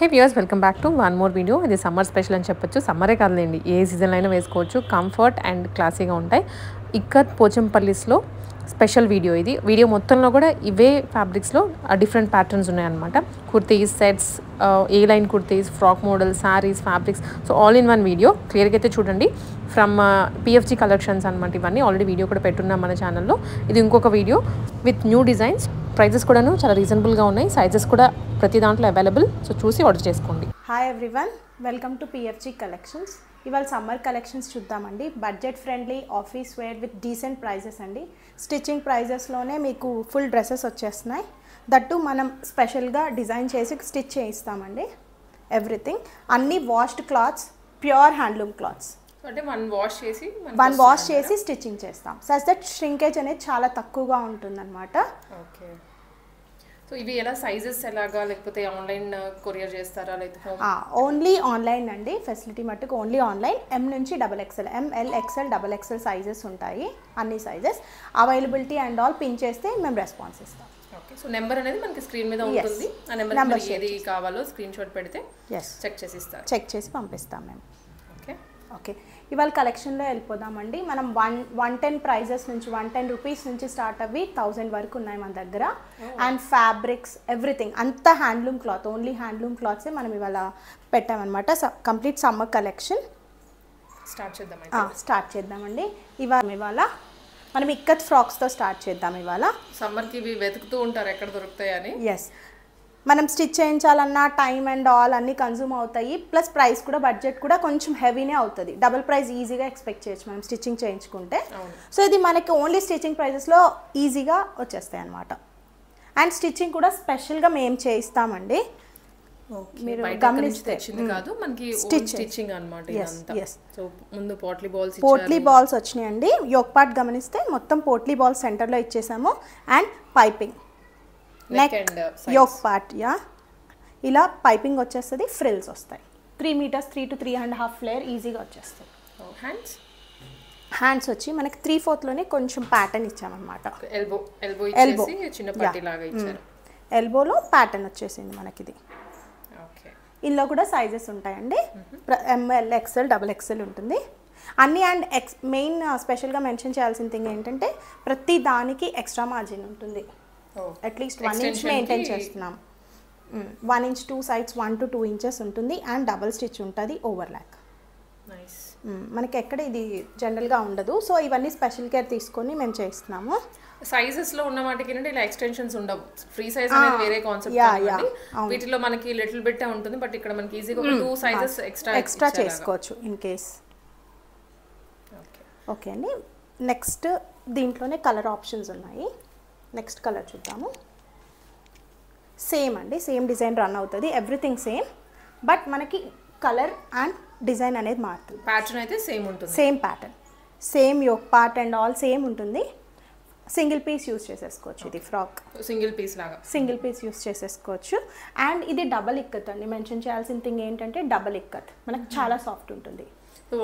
Hey viewers, welcome back to one more video. ఇది summer special అని చెప్పొచ్చు. సమ్మరే కాదులేండి, ఏ సీజన్లో అయినా వేసుకోవచ్చు. కంఫర్ట్ అండ్ క్లాసీగా ఉంటాయి. ఇక్కత్ పోచంపల్లిస్లో స్పెషల్ వీడియో ఇది. వీడియో మొత్తంలో కూడా ఇవే ఫ్యాబ్రిక్స్లో డిఫరెంట్ ప్యాటర్న్స్ ఉన్నాయన్నమాట. Kurtis, sets, A line kurtis, frock model, saris, fabrics, so all in one video. క్లియర్గా అయితే చూడండి. ఫ్రమ్ పిఎఫ్జీ కలెక్షన్స్ అనమాట. ఇవన్నీ ఆల్రెడీ వీడియో కూడా పెట్టున్నాం మన ఛానల్లో. ఇది ఇంకొక video with new designs. Prices కూడాను చాలా రీజనబుల్గా ఉన్నాయి. సైజెస్ కూడా ప్రతి దాంట్లో అవైలబుల్. సో చూసి ఆర్డర్ చేసుకోండి. Hi everyone, welcome to PFG collections. ఇవాళ సమ్మర్ కలెక్షన్స్ చూద్దామండి. Budget friendly office wear with decent prices అండి. స్టిచ్చింగ్ ప్రైజెస్లోనే మీకు ఫుల్ డ్రెస్సెస్ వచ్చేస్తున్నాయి. దట్టు మనం స్పెషల్గా డిజైన్ చేసి స్టిచ్ చేయిస్తామండి. ఎవ్రీథింగ్ అన్నీ washed clothes, pure handloom clothes. అంటే వన్ వాష్ చేసి స్టిచ్చింగ్ చేస్తాం. సచ్ దట్ ష్రింకేజ్ అనేది చాలా తక్కువగా ఉంటుందన్నమాట. ఓకే. సో ఇవి ఎలా సైజెస్ ఎలాగా, లేకపోతే ఆన్లైన్ కొరియర్ చేస్తారా లేకపోతే ఓన్లీ ఆన్లైన్ అండి. ఫెసిలిటీ మట్టుకు ఓన్లీ ఆన్లైన్. ఎం నుంచి XXL, ML, XL, XXL sizes ఉంటాయి. అన్ని sizes availability and all pin చేస్తే మేము రెస్పాన్స్ ఇస్తాం. ఓకే. సో నెంబర్ అనేది మనకి స్క్రీన్ మీద ఉంటుంది. ఆ నెంబర్ ఏది కావాలో స్క్రీన్ షాట్ పెడితే చెక్ చేసి పంపిస్తాం మేము. Okay okay. ఇవాళ కలెక్షన్లో వెళ్ళిపోదామండి. మనం 110 ప్రైజెస్ నుంచి 110 రూపీస్ నుంచి స్టార్ట్ అవ్వి 1000 వరకు ఉన్నాయి మన దగ్గర. అండ్ ఫ్యాబ్రిక్స్ ఎవ్రీథింగ్ అంతా హ్యాండ్లూమ్ క్లాత్, ఓన్లీ హ్యాండ్లూమ్ క్లాత్సే మనం ఇవాళ పెట్టామన్నమాట. కంప్లీట్ సమ్మర్ కలెక్షన్ స్టార్ట్ చేద్దామండి. ఇవాళ మనం ఇక్కత్ ఫ్రాక్స్తో స్టార్ట్ చేద్దాం. ఇవాళ సమ్మర్కి ఇవి వెతుకుతూ ఉంటారు ఎక్కడ దొరుకుతాయని. ఎస్, మనం స్టిచ్ చేయించాలన్నా టైం అండ్ ఆల్ అన్నీ కన్జ్యూమ్ అవుతాయి. ప్లస్ ప్రైస్ కూడా, బడ్జెట్ కూడా కొంచెం హెవీనే అవుతుంది. డబుల్ ప్రైస్ ఈజీగా ఎక్స్పెక్ట్ చేయొచ్చు మనం స్టిచ్చింగ్ చేయించుకుంటే. సో ఇది మనకి ఓన్లీ స్టిచ్చింగ్ ప్రైజెస్లో ఈజీగా వచ్చేస్తాయి అన్నమాట. అండ్ స్టిచ్చింగ్ కూడా స్పెషల్గా మేము చేయిస్తామండి. మీరు గమనిస్తే కాదు, మనకి స్టిచ్చింగ్ అన్నమాట. సో ముందు పోట్లీ బాల్స్ వచ్చినాయండి. యోక్ పార్ట్ గమనిస్తే మొత్తం పోట్లీ బాల్స్ సెంటర్లో ఇచ్చేసాము. And piping neck yoke part, ఇలా పైపింగ్ వచ్చేస్తుంది. ఫ్రిల్స్ వస్తాయి. 3 మీటర్స్, 3 to 3.5 ఫ్లేర్ ఈజీగా వచ్చేస్తుంది. హ్యాండ్స్ వచ్చి మనకి 3/4లోనే కొంచెం ప్యాటర్న్ ఇచ్చామన్నమాట. ఎల్బోలో ప్యాటర్న్ వచ్చేసింది మనకి. ఇది ఇందులో కూడా సైజెస్ ఉంటాయండి. ML, XL, XXL ఉంటుంది అన్నీ. అండ్ మెయిన్ స్పెషల్గా మెన్షన్ చేయాల్సిన థింగ్ ఏంటంటే ప్రతి దానికి ఎక్స్ట్రా మార్జిన్ ఉంటుంది. అట్లీస్ట్ 1 ఇంచ్ మెయింటైన్ చేస్తున్నాం. 1 ఇంచ్ 2 సైడ్స్ 1 to 2 ఇంచెస్ ఉంటుంది. అండ్ డబల్ స్టిచ్ ఉంటుంది, ఓవర్లాక్. మనకి ఎక్కడ ఇది జనరల్గా ఉండదు. సో ఇవన్నీ స్పెషల్ కేర్ తీసుకొని మేము చేస్తున్నాము. సైజెస్ లో ఉన్న వాటికి ఇలా ఎక్స్టెన్షన్స్ ఉండవు. ఫ్రీ సైజ్ అనేది వేరే కాన్సెప్ట్. వీటిలో మనకి లిటిల్ బిట్ ఉంటుంది, బట్ ఇక్కడ మనకి ఈజీగా 2 సైజెస్ ఎక్స్ట్రా చేసుకోవచ్చు ఇన్ కేస్. ఓకే అండి. నెక్స్ట్ దీంట్లోనే కలర్ ఆప్షన్స్ ఉన్నాయి. నెక్స్ట్ కలర్ చూద్దాము. సేమ్ అండి, సేమ్ డిజైన్ రన్ అవుతుంది. ఎవ్రీథింగ్ సేమ్, బట్ మనకి కలర్ అండ్ డిజైన్ అనేది మారుతుంది. ప్యాటర్న్ అయితే సేమ్ ఉంటుంది. Same pattern, same yoke part and all same ఉంటుంది. సింగిల్ పీస్ యూస్ చేసేసుకోవచ్చు. ఇది ఫ్రాక్ సింగిల్ పీస్ యూస్ చేసేసుకోవచ్చు. అండ్ ఇది డబల్ ఇక్కత్ అండి. మెన్షన్ చేయాల్సిన థింగ్ ఏంటంటే డబల్ ఇక్కత్ మనకి చాలా సాఫ్ట్ ఉంటుంది.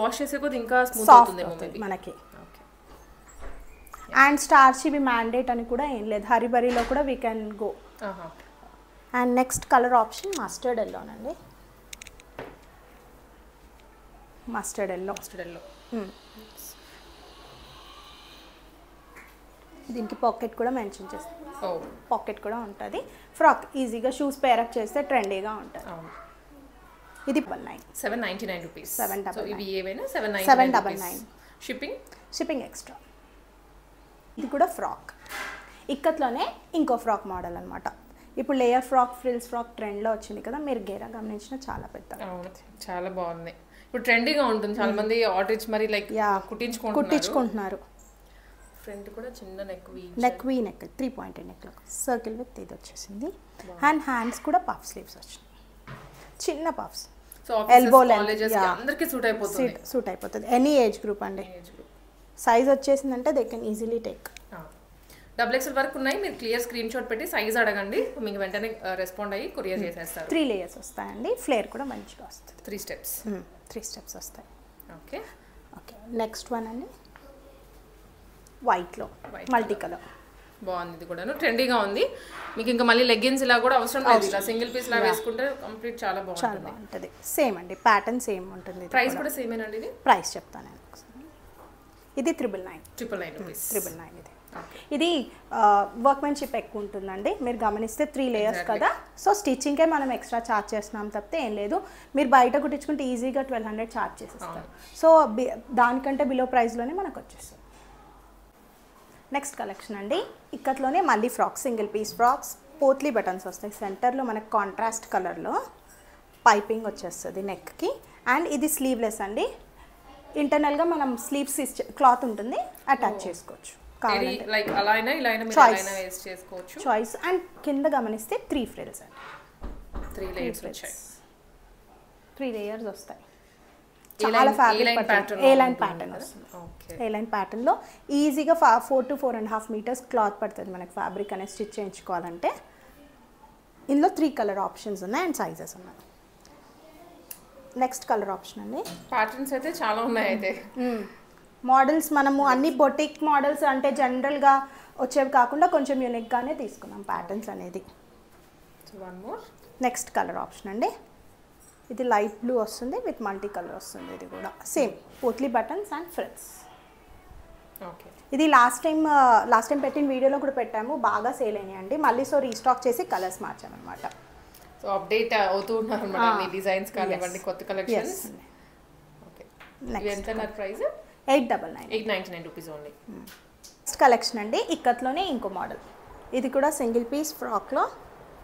వాష్ చేసే కొద్ది ఇంకా సాఫ్ట్ అవుతుంది మనకి. అండ్ స్టార్చ్ ఇవి మ్యాండేట్ అని కూడా ఏం లేదు. హరిబరిలో కూడా we can go. And next colour option mustard ఎల్లోనండి. మస్టర్డ్ ఎల్లో దీనికి పాకెట్ కూడా మెన్షన్ చేస్తాం. పాకెట్ కూడా ఉంటుంది. ఫ్రాక్ ఈజీగా షూస్ పేరప్ చేస్తే ట్రెండీగా ఉంటుంది. ఇది 799 రూపీస్. 799. Shipping extra. ఇది కూడా ఫ్రాక్ ఇక్కత్లోనే ఇంకో ఫ్రాక్ మోడల్ అనమాట. ఇప్పుడు లేయర్ ఫ్రాక్, ఫ్రిల్స్ ఫ్రాక్ ట్రెండ్లో వచ్చింది కదా. మీరు గేరా గమనించిన చాలా పెద్ద, చాలా బాగుంది. ఇప్పుడు ట్రెండీగా ఉంటుంది. చాలా మంది ఆర్డర్ ఇచ్చి మరి లైక్ కుట్టించుకుంటున్నారు. ఫ్రంట్ కూడా చిన్న neck V neck 3 point neck circle with ఇది వచ్చేసింది. అండ్ హ్యాండ్స్ కూడా పఫ్ స్లీవ్స్ వచ్చినాయి, చిన్న పఫ్స్. ఎల్బో అందరికీ సూట్ అయిపోతుంది. ఎనీ ఏజ్ గ్రూప్ అండి. సైజ్ వచ్చేసిందంటే they can easily take. XXL వరకు ఉన్నాయి. మీరు క్లియర్ స్క్రీన్ షాట్ పెట్టి సైజ్ అడగండి, మీకు వెంటనే రెస్పాండ్ అయ్యి కొరియర్ చేసేస్తారు. 3 లేయర్స్ వస్తాయండి. ఫ్లేర్ కూడా మంచిగా వస్తుంది. 3 స్టెప్స్ వస్తాయి. ఓకే. నెక్స్ట్ వన్ అండి వైట్లో మల్టీ కలర్. బాగుంది, ఇది కూడాను ట్రెండీగా ఉంది. మీకు ఇంకా మళ్ళీ లెగ్గిన్స్ ఇలా కూడా అవసరం లేదు, ఇలా సింగిల్ పీస్ లా వేసుకుంటే కంప్లీట్ చాలా బాగుంటుంది. సేమ్ అండి, ప్యాటర్న్ సేమ్ ఉంటుంది. ప్రైస్ కూడా సేమ్ ఏనండి? ఇది ప్రైస్ చెప్తాను నేను ఒకసారి. ఇది 999 రూపీస్. 999 ఇది వర్క్మెన్షిప్ ఎక్కువ ఉంటుందండి. మీరు గమనిస్తే 3 లేయర్స్ కదా, సో స్టిచ్చింగ్కే మనం ఎక్స్ట్రా ఛార్జ్ చేస్తున్నాం తప్పితే ఏం లేదు. మీరు బయట కుట్టించుకుంటే ఈజీగా 1200 ఛార్జ్ చేసేస్తారు. సో దానికంటే బిలో ప్రైస్లోనే మనకు వచ్చేస్తుంది. నెక్స్ట్ కలెక్షన్ అండి, ఇక్కత్లోనే మళ్ళీ frocks, single piece frocks, potli buttons వస్తాయి. సెంటర్లో మనకు కాంట్రాస్ట్ కలర్లో పైపింగ్ వచ్చేస్తుంది నెక్కి. అండ్ ఇది స్లీవ్లెస్ అండి. ఇంటర్నల్గా మనం స్లీవ్స్ క్లాత్ ఉంటుంది, అటాచ్ చేసుకోవచ్చు చాయిస్. అండ్ కింద గమనిస్తే 3 ఫ్రిల్స్ అండి, 3 లేయర్స్ వస్తాయి. చాలా ఫ్యాబ్రిక్ ఏ లైన్ ప్యాటర్న్ వస్తుంది. ఏ లైన్ ప్యాటర్న్లో ఈజీగా 4 to 4.5 మీటర్స్ క్లాత్ పడుతుంది మనకి ఫ్యాబ్రిక్ అనేది స్టిచ్ చేయించుకోవాలంటే. ఇందులో 3 కలర్ ఆప్షన్స్ ఉన్నాయి అండ్ సైజెస్ ఉన్నాయి. నెక్స్ట్ కలర్ ఆప్షన్ అండి, ప్యాటర్న్స్ అయితే చాలా ఉన్నాయి. అయితే మోడల్స్ మనము అన్ని బొటిక్ మోడల్స్ అంటే జనరల్గా వచ్చేవి కాకుండా కొంచెం యూనిక్గానే తీసుకున్నాం ప్యాటర్న్స్ అనేది. నెక్స్ట్ కలర్ ఆప్షన్ అండి, ఇది లైట్ బ్లూ వస్తుంది విత్ మల్టీ కలర్ వస్తుంది. ఇది కూడా same potli buttons and frills. Okay, ఇది లాస్ట్ టైం పెట్టిన వీడియోలో కూడా పెట్టాము, బాగా సేల్ అయినాయి అండి. మళ్ళీ సో రీస్టాక్ చేసి కలర్స్ మార్చామన్నమాట. సో అప్డేట్ అవుతూ ఉన్నారు అన్నమాట, మీ డిజైన్స్ కానివ్వండి, కొత్త కలెక్షన్స్. ఓకే, ఇది ఎంత నా price? 899 rupees only. Next collection అండి, ఇక్కత్లోనే ఇంకో మోడల్. ఇది కూడా సింగిల్ పీస్ ఫ్రాక్లో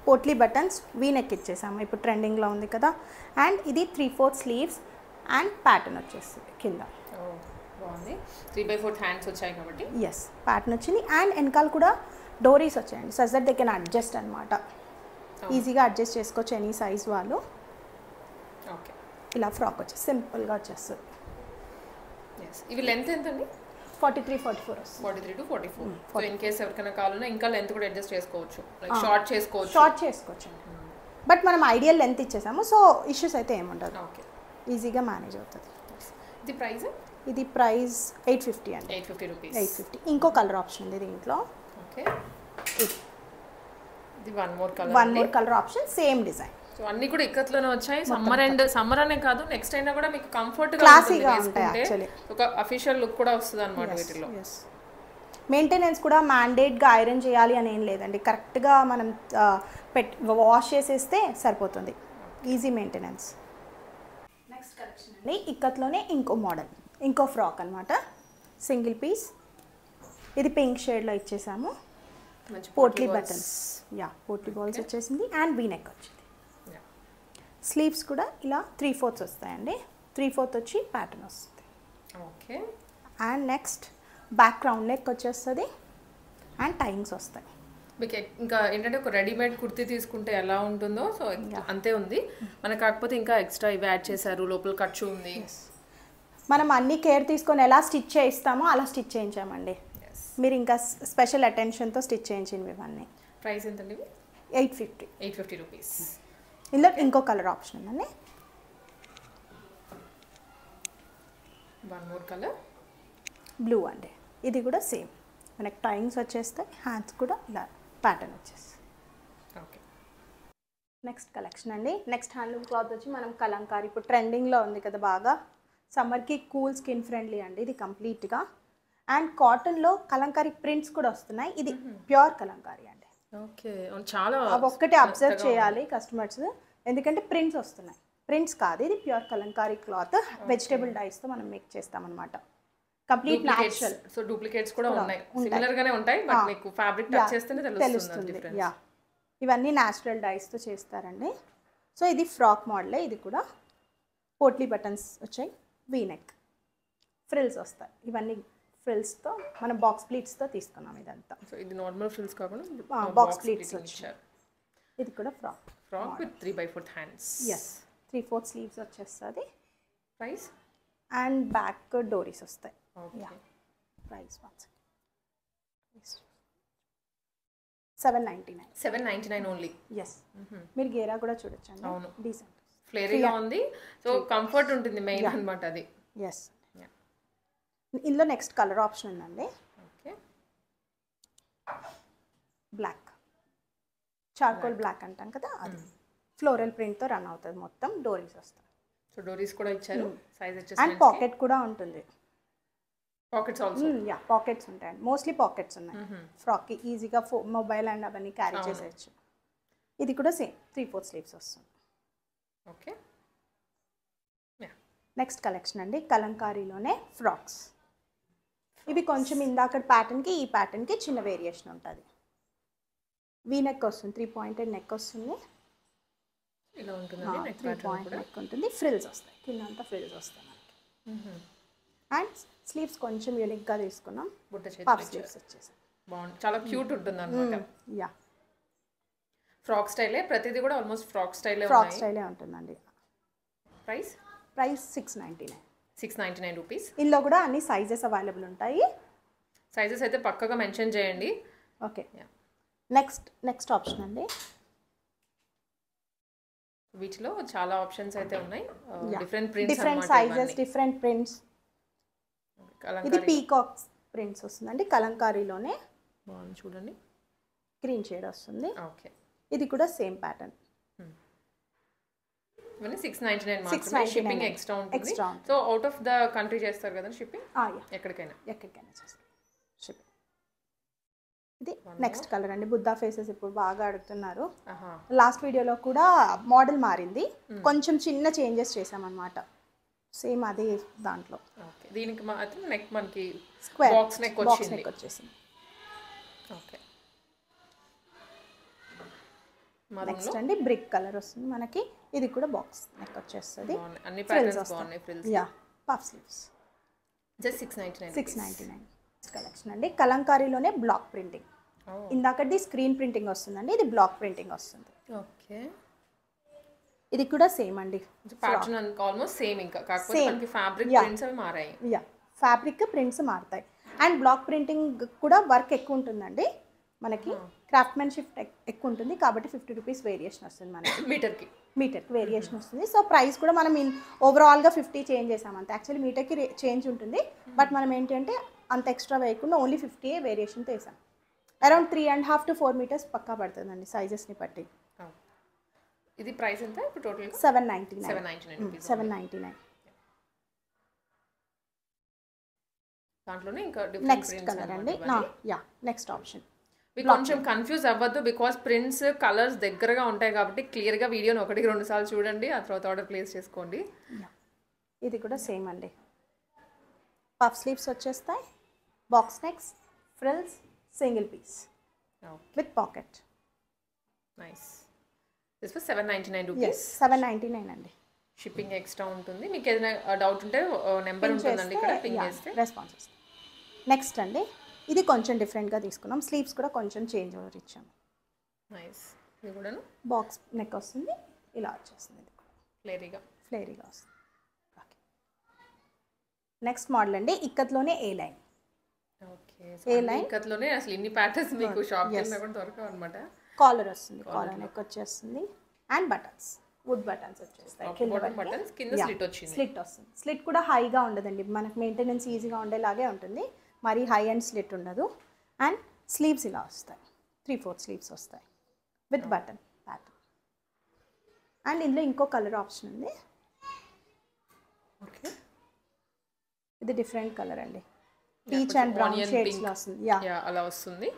పోట్లీ బటన్స్ వీ నెక్ ఇచ్చేసాము, ఇప్పుడు ట్రెండింగ్లో ఉంది కదా. అండ్ ఇది 3/4 స్లీవ్స్ అండ్ ప్యాటర్న్ వచ్చేస్తుంది కింద. బాగుంది, 3/4 హ్యాండ్స్ వచ్చాయి కాబట్టి. ఎస్, ప్యాటర్న్ వచ్చింది. అండ్ వెనకాల కూడా డోరీస్ వచ్చాయండి, such that they can adjust అనమాట. ఈజీగా అడ్జస్ట్ చేసుకోవచ్చు ఎనీ సైజ్ వాళ్ళు. ఓకే, ఇలా ఫ్రాక్ వచ్చేసి సింపుల్గా వచ్చేస్తుంది. ఇవి లెంత్ ఎంత అండి? 43-44 వస్తుంది. 43 to 44. సో ఇన్ కేస్ ఎవరికైనా కావాలన్నా ఇంకా లెంత్ కూడా అడ్జస్ట్ చేసుకోవచ్చు, లైక్ షార్ట్ చేసుకోవచ్చు అండి. బట్ మనం ఐడియల్ లెంత్ ఇచ్చేసాము, సో ఇష్యూస్ అయితే ఏముండదు. ఓకే, ఈజీగా మేనేజ్ అవుతుంది. ఇది ప్రైస్? ఇది ప్రైస్ 850 అండి. 850 రూపీస్. 850. ఇంకో కలర్ ఆప్షన్ ఉంది దీంట్లో. ఓకే, ఇది one more colour option, same design. So అన్ని కూడా ఇక్కత్లోనే వచ్చాయి. సమ్మర్ అనే కాదు, నెక్స్ట్ అయినా కూడా మీకు కంఫర్ట్ గా క్లాసీగా ఉంటాయి. యాక్చువల్లీ ఒక అఫీషియల్ లుక్ కూడా వస్తుంది అన్నమాట వీటిలో. మెయింటెనెన్స్ కూడా మ్యాండేట్గా ఐరన్ చేయాలి అని ఏం లేదండి, కరెక్ట్గా మనం వాష్ చేసేస్తే సరిపోతుంది. Easy maintenance. నెక్స్ట్ కలెక్షన్ అండి, ఇక్కత్లోనే ఇంకో మోడల్, ఇంకో ఫ్రాక్ అనమాట. సింగిల్ పీస్, ఇది పింక్ షేడ్లో ఇచ్చేసాము. పోట్లీ బటన్స్, పోట్లీ బాల్స్ వచ్చేసింది అండ్ వీ నెక్ వచ్చింది. స్లీవ్స్ కూడా ఇలా 3/4 వస్తాయండి. 3/4 వచ్చి ప్యాటర్న్ వస్తుంది. Okay, and next back round neck వచ్చేస్తుంది అండ్ టైంగ్స్ వస్తాయి. మీకు ఇంకా ఏంటంటే ఒక రెడీమేడ్ కుర్తీ తీసుకుంటే ఎలా ఉంటుందో సో అంతే ఉంది. మనకు కాకపోతే ఇంకా ఎక్స్ట్రా ఇవి యాడ్ చేశారు, లోపల ఖర్చు ఉంది. మనం అన్ని కేర్ తీసుకొని ఎలా స్టిచ్ చేయిస్తామో అలా స్టిచ్ చేయించామండి. మీరు ఇంకా స్పెషల్ అటెన్షన్తో స్టిచ్ చేయించినవి ఇవన్నీ. ప్రైస్ ఎంతండి? 850 రూపీస్. ఇందులో ఇంకో కలర్ ఆప్షన్ ఉందండి, వన్ మోర్ కలర్ బ్లూ అండి. ఇది కూడా సేమ్ మనకి టైంగ్స్ వచ్చేస్తాయి, హ్యాండ్స్ కూడా ఇలా ప్యాటర్న్ వచ్చేస్తాయి. ఓకే, నెక్స్ట్ కలెక్షన్ అండి, నెక్స్ట్ హ్యాండ్లూమ్ క్లాత్ వచ్చి మనం కలంకారీ, ఇప్పుడు ట్రెండింగ్లో ఉంది కదా బాగా, సమ్మర్కి కూల్ స్కిన్ ఫ్రెండ్లీ అండి ఇది కంప్లీట్గా. అండ్ కాటన్లో కలంకారీ ప్రింట్స్ కూడా వస్తున్నాయి. ఇది ప్యూర్ కలంకారీ అండి. ఓకే, చాలా ఒక్కటే అబ్జర్వ్ చేయాలి కస్టమర్స్, ఎందుకంటే ప్రింట్స్ వస్తున్నాయి. ప్రింట్స్ కాదు, ఇది ప్యూర్ కలంకారీ క్లాత్, వెజిటేబుల్ డైస్తో మనం మేక్ చేస్తామన్నమాట. Complete natural. సో డూప్లికేట్స్ కూడా ఉన్నాయి, సిమిలర్ గానే ఉంటాయి, బట్ మీకు ఫ్యాబ్రిక్ టచ్ చేస్తేనే తెలుస్తుంది. ఇవన్నీ న్యాచురల్ డైస్తో చేస్తారండి. సో ఇది ఫ్రాక్ మోడలే, ఇది కూడా పోట్లీ బటన్స్ వచ్చాయి, వీ నెక్, ఫ్రిల్స్ వస్తాయి. ఇవన్నీ ఫ్రిల్స్తో మనం బాక్స్ ప్లీట్స్తో తీసుకున్నాం ఇదంతా. సో ఇది నార్మల్ ఫ్రిల్స్ కాకుండా బాక్స్ ప్లీట్స్ వచ్చాయి. ఇది కూడా frock with 3/4 hands. Yes, 3/4 sleeves వచ్చేస్తుంది. ప్రైస్ అండ్ బ్యాక్ డోరీస్ వస్తాయి. Price 799 only. ఎస్, మీరు గేరా కూడా చూడొచ్చండి. అవును, డీసెంట్ ఫ్లేరీగా ఉంది. సో కంఫర్ట్ ఉంటుంది మెయిన్ అన్నమాట అది. ఎస్, ఇందులో నెక్స్ట్ కలర్ ఆప్షన్ ఉందండి. ఓకే, బ్లాక్, చార్కోల్ బ్లాక్ అంటాం కదా అది. ఫ్లోరల్ ప్రింట్తో రన్ అవుతుంది మొత్తం. డోరీస్ వస్తాయి. సో డోరీస్ కూడా ఇచ్చారు. సైజ్ వచ్చేసి అండ్ పాకెట్ కూడా ఉంటుంది. Pockets also. యా, పాకెట్స్ ఉంటాయండి. మోస్ట్లీ పాకెట్స్ ఉన్నాయి. ఫ్రాక్కి ఈజీగా మొబైల్ అండ్ అవన్నీ క్యారీ చేసేయచ్చు. ఇది కూడా సేమ్ 3/4 స్లీవ్స్ వస్తుంది. ఓకే. నెక్స్ట్ కలెక్షన్ అండి, కలంకారీలోనే ఫ్రాక్స్. ఇవి కొంచెం ఇందాక ప్యాటర్న్కి ఈ ప్యాటర్న్కి చిన్న వేరియేషన్ ఉంటుంది. వీ నెక్ వస్తుంది, 3 పాయింటెడ్ నెక్ వస్తుంది. ఇలా ఉంటుందండి నెక్ 3 పాయింట్ నెక్ ఉంటుంది. ఫ్రిల్స్ వస్తాయి, కింద అంతా ఫ్రిల్స్ వస్తాయి మనకి. అండ్ స్లీవ్స్ కొంచెం యూనిక్గా తీసుకున్నాం. బుట్ట పఫ్ చేతులు స్లీవ్స్ వచ్చేసాయి. బాగుంది, చాలా క్యూట్ ఉంటుంది అనమాట. యా, ఫ్రాక్ స్టైలే, ప్రతిదీ కూడా ఆల్మోస్ట్ ఫ్రాక్ స్టైలే ఫ్రాక్ ఉన్నాయి. స్టైలే ఉంటుందండి. Price price 699. 699 రూపీస్. ఇందులో కూడా అన్ని సైజెస్ అవైలబుల్ ఉంటాయి. సైజెస్ అయితే పక్కగా మెన్షన్ చేయండి. ఓకే. నెక్స్ట్ ఆప్షన్ అండి. వీటిలో చాలా ఆప్షన్స్ అయితే ఉన్నాయి. Different different sizes, different prints. ఇది పీకాక్స్ ప్రింట్స్ వస్తుందండి. కలంకారీలోనే బాగుంది చూడండి. గ్రీన్ షేడ్ వస్తుంది. ఓకే. ఇది కూడా సేమ్ ప్యాటర్న్. ఇవన్నీ 699 మాత్రమే. షిప్పింగ్ ఎక్స్ట్రా ఉంటుంది. So out of the country చేస్తారు కదా షిప్పింగ్? ఎక్కడికైనా చేస్తారు షిప్పింగ్. ఇది నెక్స్ట్ కలర్ అండి. బుద్ధా ఫేసెస్ ఇప్పుడు బాగా అడుగుతున్నారు. లాస్ట్ వీడియోలో కూడా మోడల్ మారింది, కొంచెం చిన్న చేంజెస్ చేసామన్నమాట. సేమ్ అదే దాంట్లో. ఓకే. దీనికి మాత్రం నెక్ మనకి స్క్వేర్ బాక్స్ నెక్ వచ్చేసింది. ఓకే. నెక్స్ట్ అండి బ్రిక్ కలర్ వస్తుంది మనకి. ఇది కూడా బాక్స్ నెక్ వచ్చేస్తుంది. అన్ని ప్యాటర్న్స్ బాగున్నాయి. Frills. Yeah, puff sleeves. Just 699 collection అండి. కలంకారీలోనే బ్లాక్ ప్రింటింగ్. ఇందాకది స్క్రీన్ ప్రింటింగ్ వస్తుందండి, ఇది బ్లాక్ ప్రింటింగ్ వస్తుంది. ఓకే. ఇది కూడా సేమ్ అండి. ప్యాటర్న్ ఆల్మోస్ట్ సేమ్, ఇంకా కాకపోతే మనకి ఫ్యాబ్రిక్ ప్రింట్స్ అవి మారాయి. యా, ఫ్యాబ్రిక్ ప్రింట్స్ మారుతాయి. అండ్ బ్లాక్ ప్రింటింగ్ కూడా వర్క్ ఎక్కువ ఉంటుందండి మనకి. క్రాఫ్ట్మెన్షిప్ ఎక్కువ ఉంటుంది కాబట్టి 50 రూపీస్ వేరియేషన్ వస్తుంది మనకి. మీటర్కి వేరియేషన్ వస్తుంది. సో ప్రైస్ కూడా మనం ఓవరాల్గా 50 చేంజ్ చేసాం అంతే. యాక్చువల్లీ మీటర్కి చేంజ్ ఉంటుంది, బట్ మనం ఏంటంటే అంత ఎక్స్ట్రా వేయకుండా ఓన్లీ 50 వేరియేషన్తో వేసాం. అరౌండ్ 3.5 to 4 మీటర్స్ పక్కా పడుతుందండి సైజెస్ని బట్టి. ఇది ప్రైస్ ఎంత ఇప్పుడు టోటల్? 799. దాంట్లోనే ఇంకా నెక్స్ట్ కలర్ అండి. Yeah, next option. కొంచెం కన్ఫ్యూజ్ అవ్వద్దు, బికాస్ ప్రింట్స్ కలర్స్ దగ్గరగా ఉంటాయి కాబట్టి క్లియర్గా వీడియోని 1-2 సార్లు చూడండి, ఆ తర్వాత ఆర్డర్ ప్లేస్ చేసుకోండి. ఇది కూడా సేమ్ అండి. పఫ్ స్లీవ్స్ వచ్చేస్తాయి, box necks, frills, single piece with pocket. Nice. This was 799 rupees. 799 అండి. షిప్పింగ్ ఎక్స్ట్రా ఉంటుంది. మీకు ఏదైనా డౌట్ ఉంటే నెంబర్ ఉంటుందండి ఇక్కడ, పింగ్ చేస్తే రెస్పాన్స్ వస్తుంది. నెక్స్ట్ అండి, ఇది కొంచెం డిఫరెంట్గా తీసుకున్నాం. స్లీవ్స్ కూడా కొంచెం చేంజ్ ఓవర్ ఇచ్చాము. నైస్. ఇది కూడా బాక్స్ నెక్ వస్తుంది, ఇలా వచ్చేస్తుంది. ఇది కూడా ఫ్లేరీగా వస్తుంది. ఓకే. నెక్స్ట్ మోడల్ అండి, ఇక్కత్లోనే ఏ లైన్. ఓకే. ఏ లైన్ ఇక్కత్లోనే అసలు ఇన్ని ప్యాటర్న్స్ మీకు షాప్కి వెళ్ళినా కూడా దొరకవు అనమాట. కాలర్ వస్తుంది, కాలర్ నెక్ వచ్చేస్తుంది. అండ్ బటన్స్, వుడ్ బటన్స్ వచ్చేస్తాయి. స్లిట్ వస్తుంది. స్లిట్ కూడా హైగా ఉండదండి, మనకు మెయింటెనెన్స్ ఈజీగా ఉండేలాగే ఉంటుంది. మరి హై అండ్ స్లిట్ ఉండదు. అండ్ స్లీవ్స్ ఇలా వస్తాయి, 3/4 స్లీవ్స్ వస్తాయి విత్ బటన్ ప్యాటర్న్. అండ్ ఇందులో ఇంకో కలర్ ఆప్షన్ ఉంది. ఓకే. ఇది డిఫరెంట్ కలర్ అండి, పీచ్ అండ్ బ్రౌన్ షేడ్స్ లో వస్తుంది. యా, అలా వస్తుంది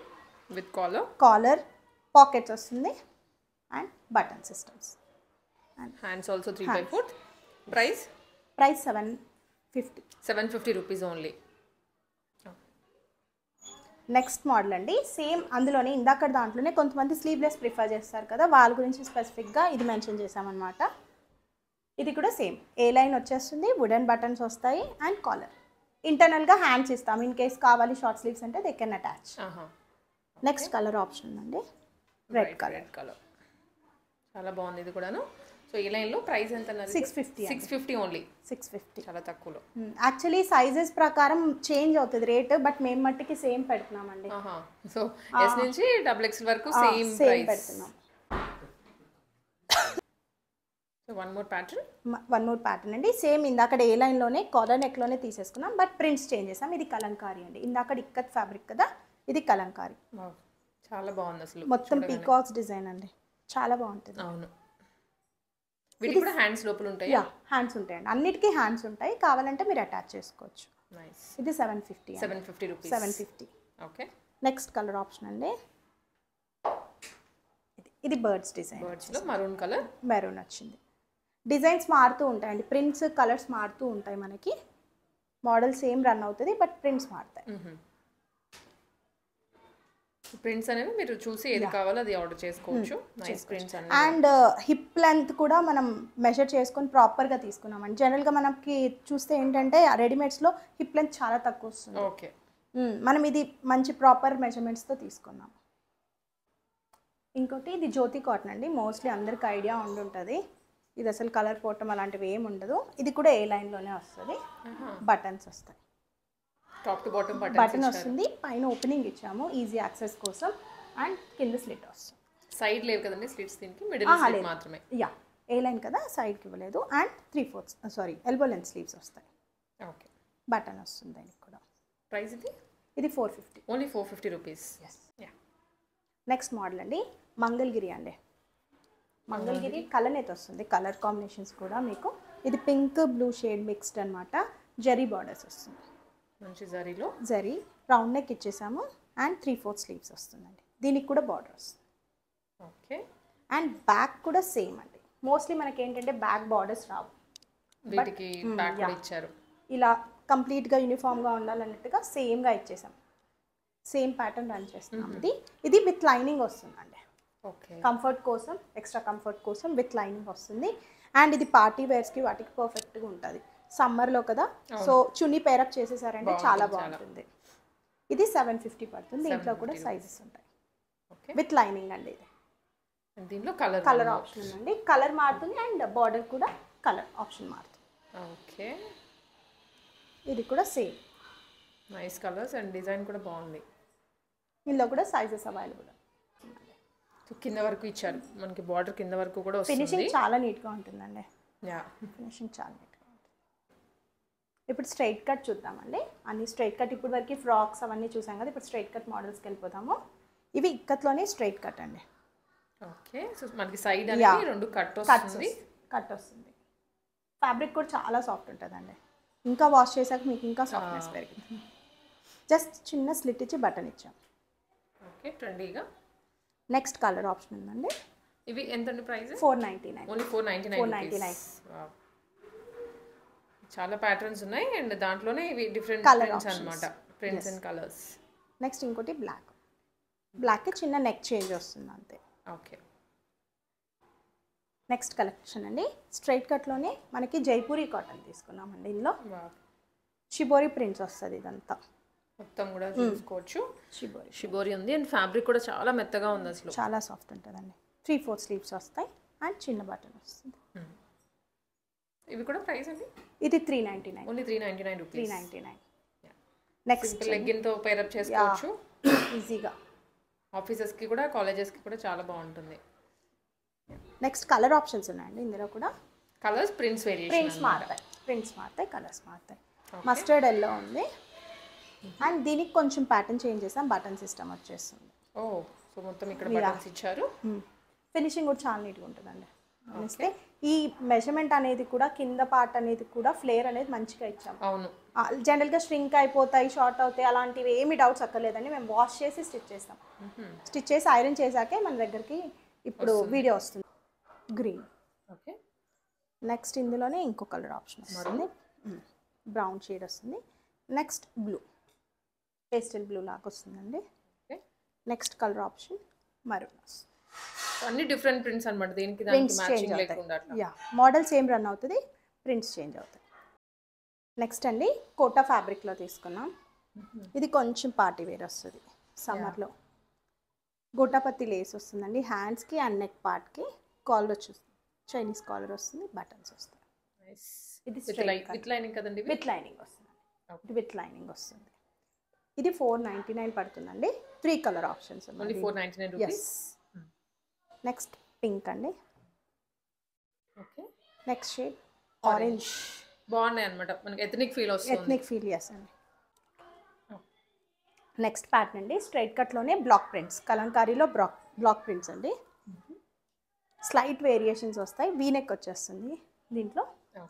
విత్ కాలర్, పాకెట్స్ వస్తుంది and button systems. And hands also 3/4. Price 750 rupees only. Next model అండి, సేమ్ అందులోనే ఇందాక దాంట్లోనే కొంతమంది స్లీవ్లెస్ ప్రిఫర్ చేస్తారు కదా, వాళ్ళ గురించి స్పెసిఫిక్గా ఇది మెన్షన్ చేసామన్నమాట. ఇది కూడా సేమ్ ఏ లైన్ వచ్చేస్తుంది, వుడెన్ బటన్స్ వస్తాయి అండ్ కాలర్. ఇంటర్నల్గా హ్యాండ్స్ ఇస్తాం, ఇన్ కేస్ కావాలి షార్ట్ స్లీవ్స్ అంటే they can attach. Next colour option ఉందండి, రెడ్ కలర్. చాలా బాగుంది ఇది కూడాను. సో ఈ లైన్లో ప్రైస్ ఎంత? 650 ఓన్లీ. 650, చాలా తక్కువలో. యాక్చువల్లీ సైజెస్ ప్రకారం చేంజ్ అవుతుంది రేట్, బట్ మేము మట్టికి సేమ్ పెడుతున్నామండి. సో ఎస్ నుంచి XXL వరకు సేమ్ పెడుతున్నాం. వన్ మోర్ ప్యాటర్న్ అండి, సేమ్ ఇందాక ఏ లైన్లోనే కాలర్ నెక్లోనే తీసేసుకున్నాం, బట్ ప్రింట్స్ చేంజ్ చేసాం. ఇది కలంకారీ అండి, ఇందాక ఇక్కత్ ఫ్యాబ్రిక్ కదా, ఇది కలంకారీ. చాలా బాగుంది అసలు మొత్తం పీకాక్స్ డిజైన్ అండి, చాలా బాగుంటుంది. అవును, వీటికి కూడా హ్యాండ్స్ లోపల ఉంటాయి. యా, హ్యాండ్స్ ఉంటాయండి, అన్నిటికీ హ్యాండ్స్ ఉంటాయి, కావాలంటే మీరు అటాచ్ చేసుకోవచ్చు. నైస్. ఇది 750. 750 rupees. 750. Okay. Next colour option అండి, ఇది బర్డ్స్ డిజైన్. బర్డ్స్లో మరూన్ కలర్. మెరూన్ వచ్చింది. డిజైన్స్ మారుతూ ఉంటాయండి, ప్రింట్స్ కలర్స్ మారుతూ ఉంటాయి, మనకి మోడల్ సేమ్ రన్ అవుతుంది బట్ ప్రింట్స్ మారుతాయి. ప్రింట్స్ అనేవి మీరు చూసి ఏది కావాలో అది ఆర్డర్ చేసుకోవచ్చు. నైస్ ప్రింట్స్ అన్ని. అండ్ హిప్ లెంత్ కూడా మనం మెజర్ చేసుకొని ప్రాపర్గా తీసుకున్నామండి. జనరల్గా మనకి చూస్తే ఏంటంటే రెడీమేడ్స్లో హిప్ లెంత్ చాలా తక్కువ వస్తుంది. ఓకే. మనం ఇది మంచి ప్రాపర్ మెజర్మెంట్స్తో తీసుకున్నాం. ఇంకోటి ఇది జ్యోతి కాటన్ అండి, మోస్ట్లీ అందరికి ఐడియా ఉండుంటుంది. ఇది అసలు కలర్ పోవటం అలాంటివి ఏమి ఉండదు. ఇది కూడా ఏ లైన్లోనే వస్తుంది, బటన్స్ వస్తాయి, టాప్ టు బాటమ్ బటన్ వస్తుంది, పైన ఓపెనింగ్ ఇచ్చాము ఈజీ యాక్సెస్ కోసం, అండ్ కింద స్లిట్ వస్తుంది. సైడ్ లేవు కదండి స్లిట్స్, దీనికి మిడిల్ స్లిట్ మాత్రమే. యా, ఏ లైన్ కదా, సైడ్కి ఇవ్వలేదు. అండ్ 3/4 ఎల్బో లెంత్ స్లీవ్స్ వస్తాయి. ఓకే. బటన్ వస్తుంది దానికి కూడా. ప్రైస్ ఇది 450. Only 450 rupees. నెక్స్ట్ మోడల్ అండి, మంగళగిరి అండి. మంగళగిరి కలనేత వస్తుంది, కలర్ కాంబినేషన్స్ కూడా మీకు. ఇది పింక్ బ్లూ షేడ్ మిక్స్డ్ అనమాట, జరీ బార్డర్స్ వస్తుంది, మంచి జరీలో. జరీ రౌండ్ నెక్ ఇచ్చేసాము, అండ్ 3/4 స్లీవ్స్ వస్తుందండి. దీనికి కూడా బార్డర్ వస్తుంది. ఓకే. అండ్ బ్యాక్ కూడా సేమ్ అండి, మోస్ట్లీ మనకి ఏంటంటే బ్యాక్ బార్డర్స్ రావు, వీటికి బ్యాక్ కూడా ఇచ్చారు. ఇలా కంప్లీట్గా యూనిఫామ్గా ఉండాలన్నట్టుగా సేమ్గా ఇచ్చేసాం. సేమ్ ప్యాటర్న్ రన్ చేస్తున్నాం. ఇది విత్ లైనింగ్ వస్తుందండి. ఓకే. కంఫర్ట్ కోసం, ఎక్స్ట్రా కంఫర్ట్ కోసం విత్ లైనింగ్ వస్తుంది. అండ్ ఇది పార్టీ వేర్స్కి వాటికి పర్ఫెక్ట్గా ఉంటుంది, సమ్మర్లో కదా. సో చున్నీ పేరప్ చేసేసారంటే చాలా బాగుంటుంది. ఇది 750 పడుతుంది. దీంట్లో కూడా సైజెస్ ఉంటాయి. విత్ లైనింగ్ అండి. ఇది దీంట్లో కలర్ ఆప్షన్ ఉందండి, కలర్ మారుతుంది అండ్ బార్డర్ కూడా కలర్ ఆప్షన్ మారుతుంది. ఓకే. ఇది కూడా same nice colours and design కూడా బాగుంది. ఇందులో కూడా సైజెస్ అవైలబుల్. కింద వరకు ఇచ్చారు మనకి, బార్డర్ కింద వరకు కూడా వస్తుంది. ఫినిషింగ్ చాలా నీట్గా ఉంటుందండి. యా, ఫినిషింగ్ చాలా నీట్గా ఉంటుంది. ఇప్పుడు స్ట్రైట్ కట్ చూద్దామండి. అన్ని స్ట్రైట్ కట్, ఇప్పుడు వరకు ఫ్రాక్స్ అవన్నీ చూసాం కదా, ఇప్పుడు స్ట్రైట్ కట్ మోడల్స్కి వెళ్ళిపోతాము. ఇవి ఇక్కత్లోనే స్ట్రైట్ కట్ అండి. ఓకే. సో మనకి సైడ్ అనేది రెండు కట్ వస్తుంది. ఫ్యాబ్రిక్ కూడా చాలా సాఫ్ట్ ఉంటుందండి, ఇంకా వాష్ చేశాక మీకు ఇంకా సాఫ్ట్నెస్ పెరిగింది. జస్ట్ చిన్న స్లిట్ ఇచ్చి బటన్ ఇచ్చాం. ఓకే. ట్రెండీగా. నెక్స్ట్ కలర్ ఆప్షన్ ఉందండి. ఇవి ఎంతండి ప్రైస్? 499. ఓన్లీ 499. చాలా ప్యాటర్న్స్ ఉన్నాయి అండ్ దాంట్లోనే ఇవి డిఫరెంట్ ప్రింట్స్ అన్నమాట, ప్రింట్స్ అండ్ కలర్స్. నెక్స్ట్ ఇంకోటి బ్లాక్కి చిన్న నెక్ చేంజ్ వస్తుంది అంతే. ఓకే. నెక్స్ట్ కలెక్షన్ అండి, స్ట్రైట్ కట్లోనే మనకి జైపూరి కాటన్ తీసుకున్నామండి. ఇందులో షిబోరి ప్రింట్స్ వస్తుంది, ఇదంతా మొత్తం కూడా చూసుకోవచ్చు. షిబోరి ఉంది అండ్ ఫ్యాబ్రిక్ కూడా చాలా మెత్తగా ఉంది, అసలు చాలా సాఫ్ట్ ఉంటుందండి. 3/4 స్లీవ్స్ వస్తాయి అండ్ చిన్న బటన్ వస్తుంది. ఇవి కూడా ప్రైస్ అండి? ఇది 399. Only 399 rupees. 399. నెక్స్ట్ లెగ్గిన్ తో పేర్ అప్ చేసుకోవచ్చు ఈజీగా, ఆఫీసెస్కి కూడా కాలేజెస్కి కూడా చాలా బాగుంటుంది. నెక్స్ట్ కలర్ ఆప్షన్స్ ఉన్నాయండి ఇందులో కూడా. కలర్స్ ప్రింట్స్ ప్రింట్స్ మారుతాయి, కలర్స్ మారుతాయి. మస్టర్డ్ ఎల్లో ఉంది అండ్ దీనికి కొంచెం ప్యాటర్న్ చేంజ్ చేసాం, బటన్ సిస్టమ్ వచ్చేస్తుంది. ఓ, సో మొత్తం ఇక్కడ బటన్స్ ఇచ్చారు. ఫినిషింగ్ కూడా చాలా నీట్గా ఉంటుందండి. వస్తే ఈ మెజర్మెంట్ అనేది కూడా, కింద పార్ట్ అనేది కూడా ఫ్లేర్ అనేది మంచిగా ఇచ్చాము. అవును, జనరల్గా స్ట్రింక్ అయిపోతాయి, షార్ట్ అవుతాయి, అలాంటివి ఏమి డౌట్స్ అక్కర్లేదండి. మేము వాష్ చేసి స్టిచ్ చేస్తాం. స్టిచ్ చేసి ఐరన్ చేశాకే మన దగ్గరికి ఇప్పుడు వీడియో వస్తుంది. గ్రీన్. ఓకే. నెక్స్ట్ ఇందులోనే ఇంకో కలర్ ఆప్షన్ వస్తుంది, బ్రౌన్ షేడ్ వస్తుంది. నెక్స్ట్ బ్లూ, పేస్టల్ బ్లూ లాగా వస్తుందండి. Next colour option maroon. అన్ని డిఫరెంట్ ప్రింట్స్ అన్నమాట, దీనికి దానికి మ్యాచింగ్ లేకుండా. యా, మోడల్ సేమ్ రన్ అవుతుంది, ప్రింట్స్ చేంజ్ అవుతాయి. నెక్స్ట్ అండి కోటా ఫ్యాబ్రిక్లో తీసుకున్నాం. ఇది కొంచెం పార్టీ వేర్ వస్తుంది సమ్మర్లో. గోటాపత్తి లేస్ వస్తుందండి హ్యాండ్స్కి అండ్ నెక్ పార్ట్కి. కాలర్ వచ్చేస్తుంది, చైనీస్ కాలర్ వస్తుంది, బటన్స్ వస్తాయి. ఇది విత్ లైనింగ్ కదండి? విత్ లైనింగ్ వస్తుంది. ఇది విత్ లైనింగ్ వస్తుంది. ఇది 499 పడుతుందండి. 3 colour options. Only 499 rupees. Next pink అండి. ఓకే. Next shade orange. బాగున్నాయి అన్నమాట, మనకి ఎథనిక్ ఫీల్ వస్తుంది. ఎథనిక్ ఫీల్, ఎస్ అండి. నెక్స్ట్ ప్యాటర్న్ అండి, స్ట్రైట్ కట్లోనే బ్లాక్ ప్రింట్స్, కలంకారీలో బ్లాక్ ప్రింట్స్ అండి. స్లైట్ వేరియేషన్స్ వస్తాయి, వీ నెక్ వచ్చేస్తుంది దీంట్లో.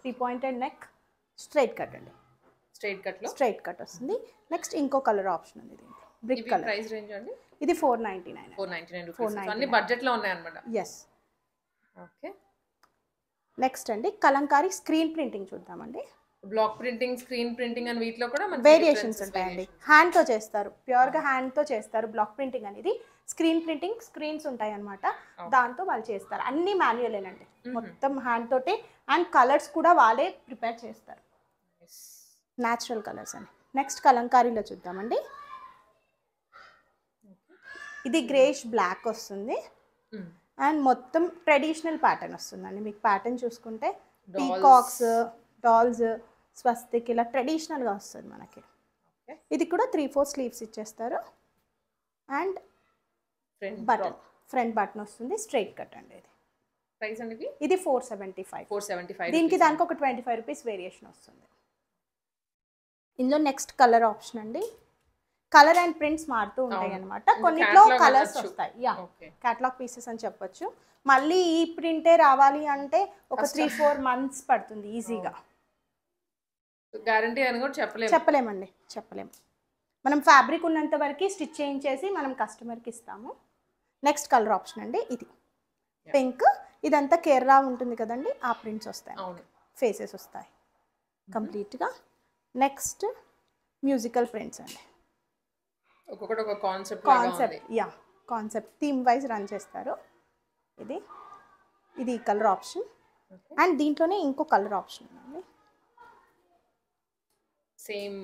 3 పాయింటెడ్ నెక్, స్ట్రైట్ కట్ అండి. స్ట్రైట్ కట్ వస్తుంది. నెక్స్ట్ ఇంకో కలర్ ఆప్షన్ ఉంది దీంట్లో, బ్రిక్ కలర్. ప్రైస్ రేంజ్ అండి ఇది 499. 499 రూపీస్. అన్ని బడ్జెట్ లో ఉన్నాయి అన్నమాట. ఎస్. ఓకే. నెక్స్ట్ అండి కలంకారీ స్క్రీన్ ప్రింటింగ్ చూద్దామండి. బ్లాక్ ప్రింటింగ్, స్క్రీన్ ప్రింటింగ్ అని వీటిలో కూడా వేరియేషన్స్ ఉంటాయండి. హ్యాండ్తో చేస్తారు, ప్యూర్గా హ్యాండ్తో చేస్తారు. బ్లాక్ ప్రింటింగ్ అనేది స్క్రీన్ ప్రింటింగ్, స్క్రీన్స్ ఉంటాయి అన్నమాట, దాంతో వాళ్ళు చేస్తారు. అన్ని మాన్యువలేనండి, మొత్తం హ్యాండ్ తోటే. అండ్ కలర్స్ కూడా వాళ్ళే ప్రిపేర్ చేస్తారు, న్యాచురల్ కలర్స్ అని. నెక్స్ట్ కలంకారీలో చూద్దామండి. ఇది గ్రేష్ బ్లాక్ వస్తుంది అండ్ మొత్తం ట్రెడిషనల్ ప్యాటర్న్ వస్తుందండి. మీకు ప్యాటర్న్ చూసుకుంటే పీకాక్స్, డాల్స్, స్వస్తిక్ ఇలా ట్రెడిషనల్గా వస్తుంది మనకి. ఇది కూడా 3/4 స్లీవ్స్ ఇచ్చేస్తారు. అండ్ ఫ్రంట్ బటన్ వస్తుంది, స్ట్రైట్ కట్ అండి. ఇది ప్రైస్ అండి ఇది 475. 475. దీనికి దానికి ఒక 25 రూపీస్ వేరియేషన్ వస్తుంది. ఇందులో నెక్స్ట్ కలర్ ఆప్షన్ అండి. కలర్ అండ్ ప్రింట్స్ మారుతూ ఉంటాయి అనమాట. కొన్నిట్లో కలర్స్ వస్తాయి, యా క్యాటలాగ్ పీసెస్ అని చెప్పొచ్చు. మళ్ళీ ఈ ప్రింటే రావాలి అంటే ఒక 3-4 మంత్స్ పడుతుంది ఈజీగా. గ్యారంటీ అని కూడా చెప్పలేమండి, చెప్పలేము. మనం ఫ్యాబ్రిక్ ఉన్నంత వరకు స్టిచ్ చేయించేసి మనం కస్టమర్కి ఇస్తాము. నెక్స్ట్ కలర్ ఆప్షన్ అండి, ఇది పింక్. ఇదంతా కేరళ ఉంటుంది కదండి, ఆ ప్రింట్స్ వస్తాయి, ఫేసెస్ వస్తాయి కంప్లీట్గా. నెక్స్ట్ మ్యూజికల్ ప్రింట్స్ అండి. ఒక్కొక్కటి ఒక concept, yeah concept theme wise run చేస్తారు. ఇది కలర్ ఆప్షన్. అండ్ దీంట్లోనే ఇంకో కలర్ ఆప్షన్ ఉందండి. సేమ్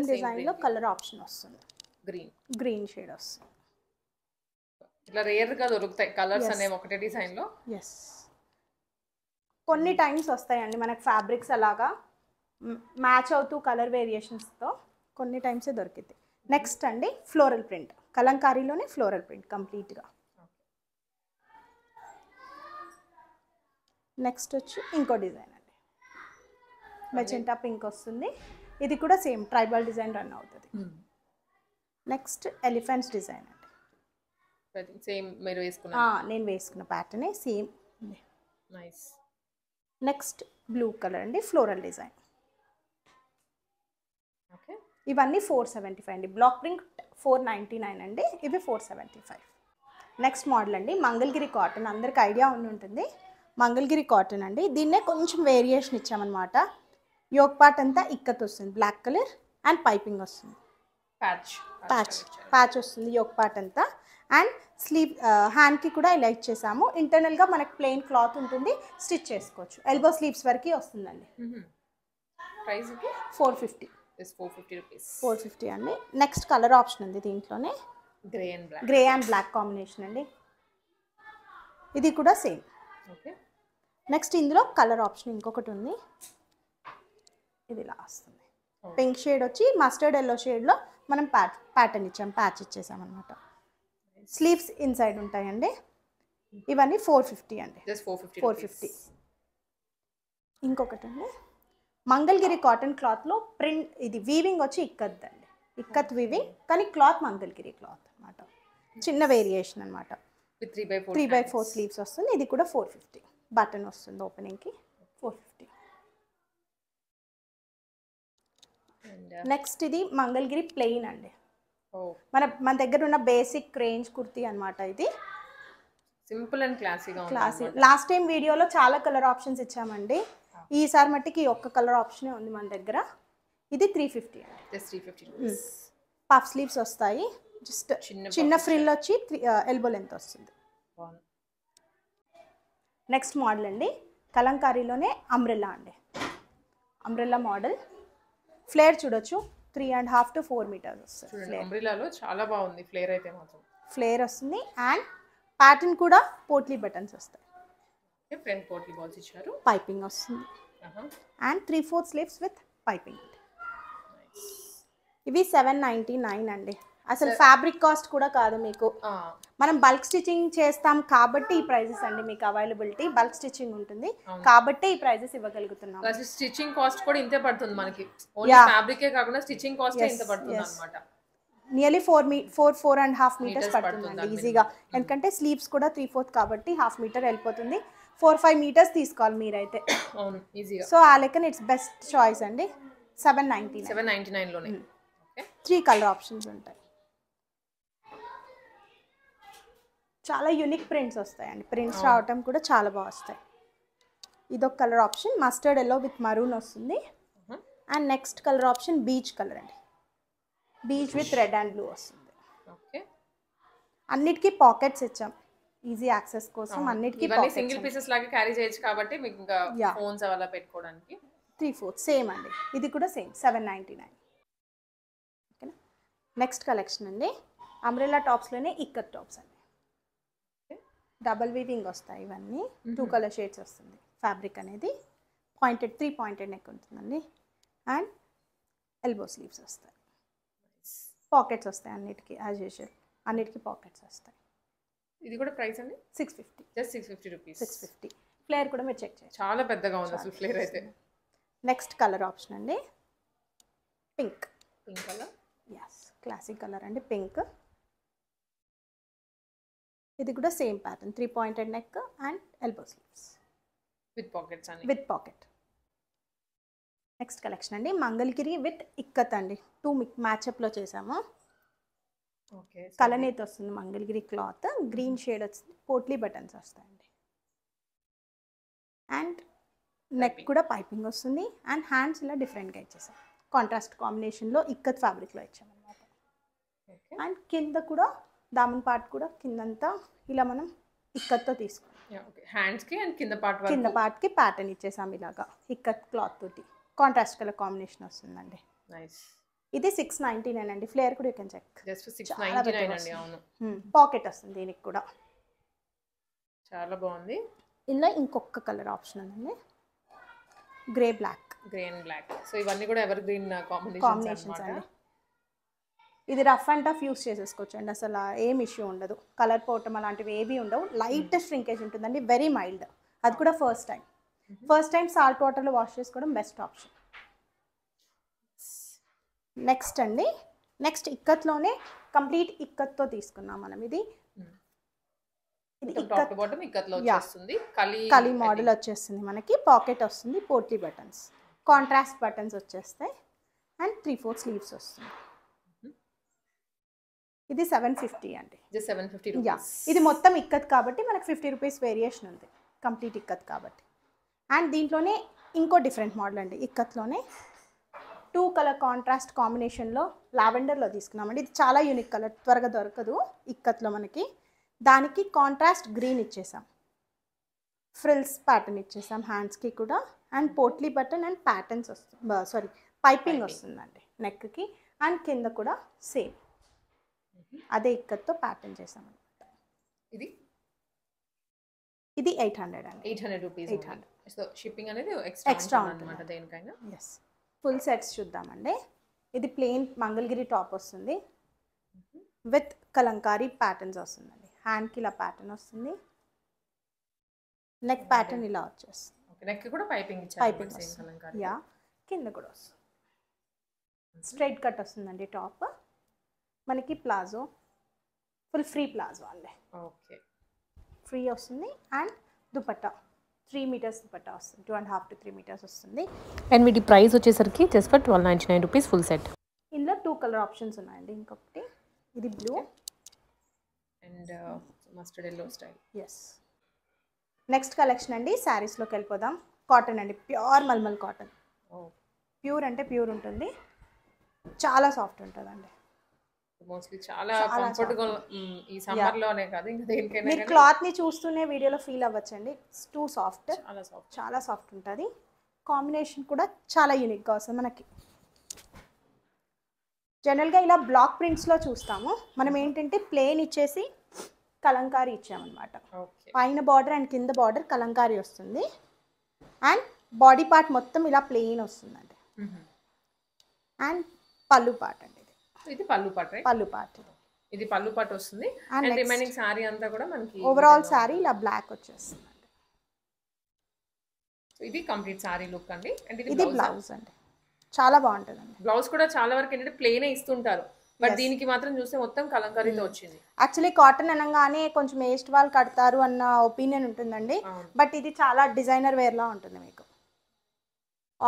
డిజైన్లో కలర్ ఆప్షన్ వస్తుంది, గ్రీన్ షేడ్ వస్తుంది. ఇట్లా రేర్ గా దొరుకుతాయి కలర్స్ అనేవి ఒకటే డిజైన్ లో. ఎస్, కొన్ని టైమ్స్ వస్తాయండి మనకు ఫ్యాబ్రిక్స్ అలాగా మ్యాచ్ అవుతూ కలర్ వేరియేషన్స్తో కొన్ని టైమ్సే దొరికింది. నెక్స్ట్ అండి ఫ్లోరల్ ప్రింట్, కలంకారీలోనే ఫ్లోరల్ ప్రింట్ కంప్లీట్గా. నెక్స్ట్ వచ్చి ఇంకో డిజైన్ అండి, మెజెంటా పింక్ వస్తుంది. ఇది కూడా సేమ్ ట్రైబల్ డిజైన్ రన్ అవుతుంది. నెక్స్ట్ ఎలిఫెంట్స్ డిజైన్ అండి. సేమ్ మీరు వేసుకున్న, నేను వేసుకున్న ప్యాటర్నే same. Nice. Next blue colour అండి, ఫ్లోరల్ డిజైన్. ఓకే. ఇవన్నీ 475 అండి. బ్లాక్ ప్రింట్ 499 అండి, ఇవి 475. నెక్స్ట్ మోడల్ అండి మంగళగిరి కాటన్. అందరికి ఐడియా ఉంటుంది, మంగళగిరి కాటన్ అండి. దీన్నే కొంచెం వేరియేషన్ ఇచ్చామన్నమాట. యోక్ పార్ట్ అంతా ఇక్కత్ వస్తుంది, బ్లాక్ కలర్ అండ్ పైపింగ్ వస్తుంది, ప్యాచ్ వస్తుంది యోక్ పార్ట్ అంతా. అండ్ స్లీవ్ హ్యాండ్కి కూడా ఇలా ఇచ్చేసాము. ఇంటర్నల్గా మనకి ప్లెయిన్ క్లాత్ ఉంటుంది, స్టిచ్ చేసుకోవచ్చు. ఎల్బో స్లీవ్స్ వరకు వస్తుందండి. ప్రైస్ 450. 450 అండి. నెక్స్ట్ కలర్ ఆప్షన్ ఉంది దీంట్లోనే, గ్రే అండ్ బ్లాక్ కాంబినేషన్ అండి. ఇది కూడా సేమ్. నెక్స్ట్ ఇందులో కలర్ ఆప్షన్ ఇంకొకటి ఉంది, ఇది ఇలా వస్తుంది. పింక్ షేడ్ వచ్చి మస్టర్డ్ ఎల్లో షేడ్లో మనం ప్యాటర్న్ ఇచ్చాం, ప్యాచ్ ఇచ్చేసాం అనమాట. స్లీవ్స్ ఇన్సైడ్ ఉంటాయండి. ఇవన్నీ 450 అండి. 450. ఇంకొకటి అండి మంగళగిరి కాటన్ క్లాత్లో ప్రింట్, ఇది వీవింగ్ వచ్చి ఇక్కత్ అండి, ఇక్కత్ వీవింగ్, కానీ క్లాత్ మంగళగిరి క్లాత్ అనమాట. చిన్న వేరియేషన్ అనమాట. 3/4 స్లీవ్స్ వస్తుంది. ఇది కూడా 450. బటన్ వస్తుంది ఓపెనింగ్కి, 450. నెక్స్ట్ ఇది మంగళగిరి ప్లెయిన్ అండి. మన దగ్గర ఉన్న బేసిక్ రేంజ్ కుర్తీ అనమాట. ఇది simple and classy. Last time వీడియోలో చాలా కలర్ ఆప్షన్స్ ఇచ్చామండి, ఈసారి మట్టికి ఒక్క కలర్ ఆప్షనే ఉంది మన దగ్గర. ఇది 350 అండి. పఫ్ స్లీవ్స్ వస్తాయి, జస్ట్ చిన్న ఫ్రిల్ వచ్చి ఎల్బో లెంత్ వస్తుంది. నెక్స్ట్ మోడల్ అండి కలంకారీలోనే అంబ్రెల్లా అండి. అంబ్రెల్లా మోడల్ ఫ్లేర్ చూడొచ్చు, 3.5 to 4 meters వస్తుంది. అంబ్రెల్లాలో చాలా బాగుంది ఫ్లేర్ అయితే మాత్రం. ఫ్లేర్ వస్తుంది అండ్ ప్యాటర్న్ కూడా పోట్లీ బటన్స్ వస్తాయి. ఫ్రంట్ పోట్లీ బాల్స్ ఇచ్చారు, పైపింగ్ వస్తుంది అండ్ 3/4 స్లీవ్స్ విత్ పైపింగ్. ఇవి 799 అండి. అసలు ఫ్యాబ్రిక్ కాస్ట్ కూడా కాదు మీకు, మనం బల్క్ స్టిచ్చింగ్ చేస్తాం కాబట్టి ఈ ప్రైజెస్ అండి. మీకు అవైలబిలిటీ బల్క్ స్టిచ్చింగ్ ఉంటుంది కాబట్టి ఈ ప్రైజెస్ ఇవ్వగలుగుతున్నాం. స్టిచ్చింగ్ కాస్ట్ కూడా ఇంతే పడుతుంది మనకి, ఓన్లీ ఫ్యాబ్రికే కాకుండా స్టిచ్చింగ్ కాస్ట్ ఇంత పడుతుంది అన్నమాట. నియర్లీ 4.5 మీటర్స్ పడుతుందండి ఈజీగా. ఎందుకంటే స్లీవ్స్ కూడా 3/4 కాబట్టి 1/2 మీటర్ వెళ్ళిపోతుంది. 4-5 మీటర్స్ తీసుకోవాలి మీరైతే. అవును ఈజీగా. సో ఆ లెక్కన ఇట్స్ బెస్ట్ చాయిస్ అండి. 799లోనే. ఓకే 3 కలర్ ఆప్షన్స్ ఉంటాయి. చాలా యూనిక్ ప్రింట్స్ వస్తాయండి. ప్రింట్స్ రావటం కూడా చాలా బాగా వస్తాయి. ఇదొక colour option mustard yellow with maroon వస్తుంది. And next colour option peach colour అండి. Peach with red and blue వస్తుంది. ఓకే అన్నిటికీ పాకెట్స్ ఇచ్చాం ఈజీ యాక్సెస్ కోసం. అన్నిటికీ సింగిల్ పీసెస్ లాగా క్యారీ చేయొచ్చు కాబట్టి మీకు ఇంకా ఫోన్స్ అలా పెట్టుకోవడానికి 3/4 సేమ్ అండి. ఇది కూడా సేమ్ 799. ఓకేనా. నెక్స్ట్ కలెక్షన్ అండి అంబ్రెల్లా టాప్స్లోనే ఇక్కత్ టాప్స్ అండి. డబల్ వీవింగ్ వస్తాయి ఇవన్నీ. 2 కలర్ షేడ్స్ వస్తుంది. ఫ్యాబ్రిక్ అనేది పాయింటెడ్ 3 పాయింటెడ్ నెక్ ఉంటుందండి. అండ్ ఎల్బో స్లీవ్స్ వస్తాయి. పాకెట్స్ వస్తాయి అన్నిటికీ యాజ్ యూజువల్. అన్నిటికీ పాకెట్స్ వస్తాయి. ఇది కూడా ప్రైస్ అండి 650. Just 650 rupees. 650. ఫ్లేర్ కూడా మీరు చెక్ చేయండి. చాలా పెద్దగా ఉంది అసలు ఫ్లేర్ అయితే. నెక్స్ట్ కలర్ ఆప్షన్ అండి pink. Pink colour. Yes classic colour అండి పింక్. ఇది కూడా same pattern 3 pointed neck and elbow sleeves with pockets అండి. With pocket. నెక్స్ట్ కలెక్షన్ అండి మంగళగిరి విత్ ఇక్కత్ అండి. 2 మ్యాచ్అప్లో చేసాము. ఓకే కలనేత వస్తుంది మంగళగిరి క్లాత్. గ్రీన్ షేడ్ వస్తుంది. పోట్లీ బటన్స్ వస్తాయండి. అండ్ నెక్ కూడా పైపింగ్ వస్తుంది. అండ్ హ్యాండ్స్ ఇలా డిఫరెంట్గా ఇచ్చేసాం. కాంట్రాస్ట్ కాంబినేషన్లో ఇక్కత్ ఫ్యాబ్రిక్లో ఇచ్చామన్నమాట. అండ్ కింద కూడా దామన్ పార్ట్ కూడా కిందంతా ఇలా మనం ఇక్కత్తో తీసుకున్నాం. హ్యాండ్స్కి అండ్ కింద పార్ట్కి ప్యాటర్న్ ఇచ్చేసాం ఇలాగా ఇక్కత్ క్లాత్ తోటి. కాంట్రాస్ట్ కలర్ కాంబినేషన్ వస్తుందండి. నైస్. ఇది 699 అండి. ఫ్లేర్ కూడా యూ కెన్ చెక్. జస్ట్ 699 అండి. అవును పాకెట్ వస్తుంది దీనికి కూడా. చాలా బాగుంది. ఇందులో ఇంకొక కలర్ ఆప్షన్ ఉందండి grey black. Grey and black. So ఇవన్నీ కూడా ఎవర్ గ్రీన్ కాంబినేషన్స్ అండి. ఇది రఫ్ అండ్ టఫ్ యూస్ చేసేసుకోవచ్చు అండి. అసలు ఏం ఇష్యూ ఉండదు. కలర్ పోవటం అలాంటివి ఏవి ఉండవు. లైట్ ష్రింకేజ్ ఉంటుందండి. Very mild. అది కూడా ఫస్ట్ టైం సాల్ట్ వాటర్లో వాష్ చేసుకోవడం బెస్ట్ ఆప్షన్. నెక్స్ట్ అండి నెక్స్ట్ ఇక్కత్లోనే కంప్లీట్ ఇక్కత్తో తీసుకున్నాం మనం. ఇది కలీ మోడల్ వచ్చేస్తుంది మనకి. పాకెట్ వస్తుంది. పోట్లీ బటన్స్ కాంట్రాస్ట్ బటన్స్ వచ్చేస్తాయి. అండ్ 3/4 స్లీవ్స్ వస్తుంది. ఇది 750 అండి. Just 750 yeah. ఇది మొత్తం ఇక్కత్ కాబట్టి మనకు 50 రూపీస్ వేరియేషన్ ఉంది. కంప్లీట్ ఇక్కత్ కాబట్టి. అండ్ దీంట్లోనే ఇంకో డిఫరెంట్ మోడల్ అండి ఇక్కత్లోనే 2 కలర్ కాంట్రాస్ట్ కాంబినేషన్లో లావెండర్లో తీసుకున్నామండి. ఇది చాలా యూనిక్ కలర్. త్వరగా దొరకదు ఇక్కత్లో మనకి. దానికి కాంట్రాస్ట్ గ్రీన్ ఇచ్చేసాం. ఫ్రిల్స్ ప్యాటర్న్ ఇచ్చేసాం హ్యాండ్స్కి కూడా. And potli button and patterns వస్తుంది. పైపింగ్ వస్తుందండి నెక్కి. అండ్ కింద కూడా సేమ్ అదే ఇక్కత్తో ప్యాటర్న్ చేసామన్నమాట. ఇది 800 అండి. 800 రూపీస్. 800. సో షిప్పింగ్ అనేది ఎక్స్ట్రా అన్నమాట దేనికైనా. ఎస్. ఫుల్ సెట్స్ చూద్దామండి. ఇది ప్లెయిన్ మంగళగిరి టాప్ వస్తుంది విత్ కలంకారీ ప్యాటర్న్స్ వస్తుందండి. హ్యాండ్కి ఇలా ప్యాటర్న్ వస్తుంది. నెక్ ప్యాటర్న్ ఇలా వచ్చేస్తుంది. నెక్ కూడా పైపింగ్ వస్తుంది. యా. కింద కూడా వస్తుంది. స్ట్రైట్ కట్ వస్తుందండి టాప్ మనకి. ప్లాజో ఫుల్ ఫ్రీ ప్లాజో అండి. ఓకే ఫ్రీ వస్తుంది. అండ్ దుపట్టా 3 మీటర్స్ దుపట్టా వస్తుంది. 2.5 to 3 మీటర్స్ వస్తుంది. అండ్ వీటి ప్రైస్ వచ్చేసరికి just for 1299 rupees full set. ఇందులో 2 కలర్ ఆప్షన్స్ ఉన్నాయండి. ఇంకొకటి ఇది blue and mustard yellow style. Yes. Next collection అండి శారీస్లోకి వెళ్ళిపోదాం. కాటన్ అండి. Pure mulmul cotton. ప్యూర్ అంటే ప్యూర్ ఉంటుంది. చాలా సాఫ్ట్ ఉంటుందండి. మోస్ట్లీ చాలా కంఫర్టబుల్ ఈ సమ్మర్ లోనే కాదు ఇంకా దేనికైనా. మీరు క్లాత్ ని చూస్తూనే వీడియోలో ఫీల్ అవ్వచ్చండి. It's too soft. చాలా సాఫ్ట్ ఉంటుంది. కాంబినేషన్ కూడా చాలా యూనిక్ గా వస్తుంది మనకి. జనరల్గా ఇలా బ్లాక్ ప్రింట్స్లో చూస్తాము. మనం ఏంటంటే ప్లేన్ ఇచ్చేసి కలంకారీ ఇచ్చామన్నమాట. పైన బార్డర్ అండ్ కింద బార్డర్ కలంకారీ వస్తుంది. అండ్ బాడీ పార్ట్ మొత్తం ఇలా ప్లెయిన్ వస్తుందండి. అండ్ పళ్ళు పార్ట్ అండి. ఇది పళ్ళు పార్ట్. పళ్ళు పార్ట్. ఇది పళ్ళు పార్ట్ వస్తుంది. అండ్ రిమైనింగ్ సారీ అంతా కూడా మనకి ఓవరాల్ సారీ ఇలా బ్లాక్ వచ్చేస్తుంది. ఇది కంప్లీట్ సారీ లుక్ అండి. అండ్ ఇది బ్లౌజ్ అండి. చాలా బాగుంటుందండి. బ్లౌజ్ కూడా చాలా వరకు ఏంటంటే ప్లెయిన్ ఇస్తుంటారు. బట్ దీనికి మాత్రం చూస్తే మొత్తం కలంకారీతో వచ్చింది. యాక్చువల్లీ కాటన్ అనగానే కొంచెం ఏస్ట్ వాళ్ళు కడతారు అన్న ఒపీనియన్ ఉంటుందండి, బట్ ఇది చాలా డిజైనర్ వేర్లా ఉంటుంది, మీకు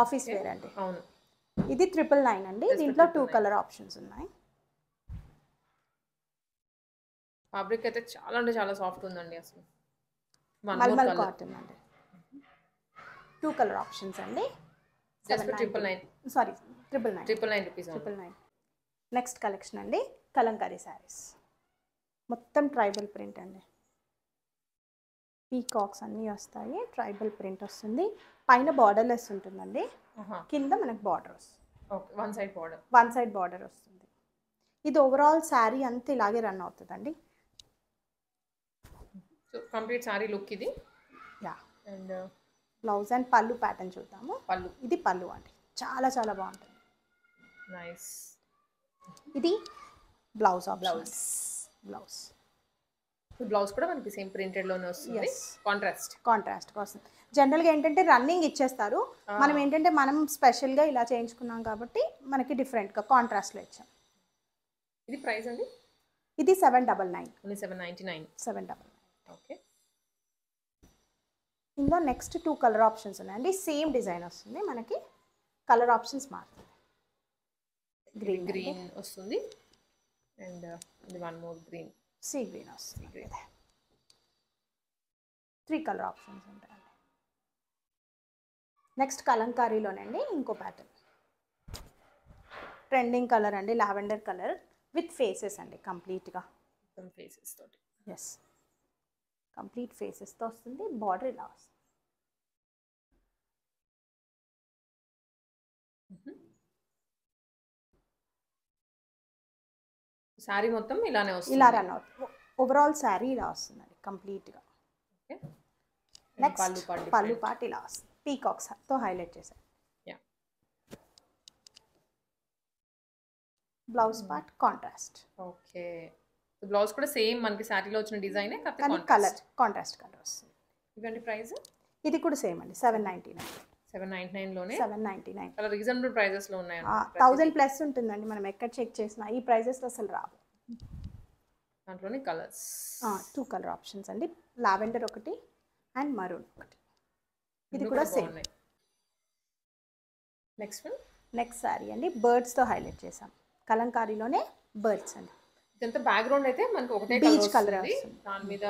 ఆఫీస్ వేర్ అండి. అవును, ఇది 999 అండి. దీంట్లో 2 కలర్ ఆప్షన్స్ ఉన్నాయి. ఫ్యాబ్రిక్ అయితే చాలా అంటే చాలా సాఫ్ట్ ఉందండి. అసలు మల్మల్ కాటన్ అండి. 2 కలర్ ఆప్షన్స్ అండి. Just 999 sorry 999 rupees. Next collection అండి, కలంకారీ శారీస్. మొత్తం ట్రైబల్ ప్రింట్ అండి. పీకాక్స్ అన్నీ వస్తాయి, ట్రైబల్ ప్రింట్ వస్తుంది. పైన బార్డర్లెస్ ఉంటుందండి, కింద మనకు బార్డర్ వస్తుంది. వన్ సైడ్ బార్డర్ వస్తుంది. ఇది ఓవరాల్ శారీ అంతా ఇలాగే రన్ అవుతుందండి. సో కంప్లీట్ శారీ లుక్ ఇది. యా, అండ్ బ్లౌజ్ అండ్ పళ్ళు ప్యాటర్న్ చూద్దాము. ఇది పళ్ళు అండి, చాలా చాలా బాగుంటుంది. నైస్. ఇది బ్లౌజ్ బ్లౌజ్ కూడా మనకి సేమ్ ప్రింటెడ్ లోనే వస్తుంది. కాంట్రాస్ట్ వస్తుంది. జనరల్గా ఏంటంటే రన్నింగ్ ఇచ్చేస్తారు, మనం ఏంటంటే మనం స్పెషల్గా ఇలా చేయించుకున్నాం కాబట్టి మనకి డిఫరెంట్గా కాంట్రాస్ట్లో ఇచ్చాం. ఇది ప్రైస్ అండి? ఇది 799. 799. ఓకే. ఇందులో నెక్స్ట్ 2 కలర్ ఆప్షన్స్ ఉన్నాయండి. సేమ్ డిజైన్ వస్తుంది, మనకి కలర్ ఆప్షన్స్ మారుతుంది. గ్రీన్ వస్తుంది and one more green, sea green వస్తుంది. 3 కలర్ ఆప్షన్స్ ఉంటాయండి. నెక్స్ట్ కలంకారీలోనండి ఇంకో ప్యాటర్న్, ట్రెండింగ్ కలర్ అండి, లావెండర్ కలర్ విత్ ఫేసెస్ అండి. కంప్లీట్గా ఫేసెస్ తోటి. ఎస్, కంప్లీట్ ఫేసెస్తో వస్తుంది. బార్డర్ ఇలా వస్తుంది. శారీ మొత్తం ఇలానే వస్తుంది, ఇలా రన్ అవుతుంది. ఓవరాల్ శారీ ఇలా వస్తుందండి కంప్లీట్గా. నెక్స్ట్ పళ్ళు పార్ట్ ఇలా వస్తుంది, పీకాక్స్తో హైలైట్ చేశారు. Blouse part contrast. Okay. Blouse కూడా సేమ్ మనకి శారీలో వచ్చిన డిజైన్, కానీ కలర్ కాంట్రాస్ట్ కలర్ వస్తుంది. ఇవండి ప్రైస్? ఇది కూడా సేమ్ అండి, 799. 799 లోనే 799. చాలా రీజనబుల్ ప్రైజెస్ లో ఉన్నాయి. 1000 ప్లస్ ఉంటుందండి, మనం ఎక్కడ చెక్ చేసినా ఈ ప్రైజెస్ అసలు రావు. దాంట్లోనే కలర్స్ 2 కలర్ ఆప్షన్స్ అండి, లావెండర్ ఒకటి అండ్ మరూన్ ఒకటి. ఇది కూడా సేమ్. నెక్స్ట్ సారీ అండి, బర్డ్స్తో హైలైట్ చేసాం. కలంకారీలోనే బర్డ్స్ అండి. ఇదంతా బ్యాక్గ్రౌండ్ అయితే మనకి ఒకటే బీచ్ కలర్ వస్తుంది, దాని మీద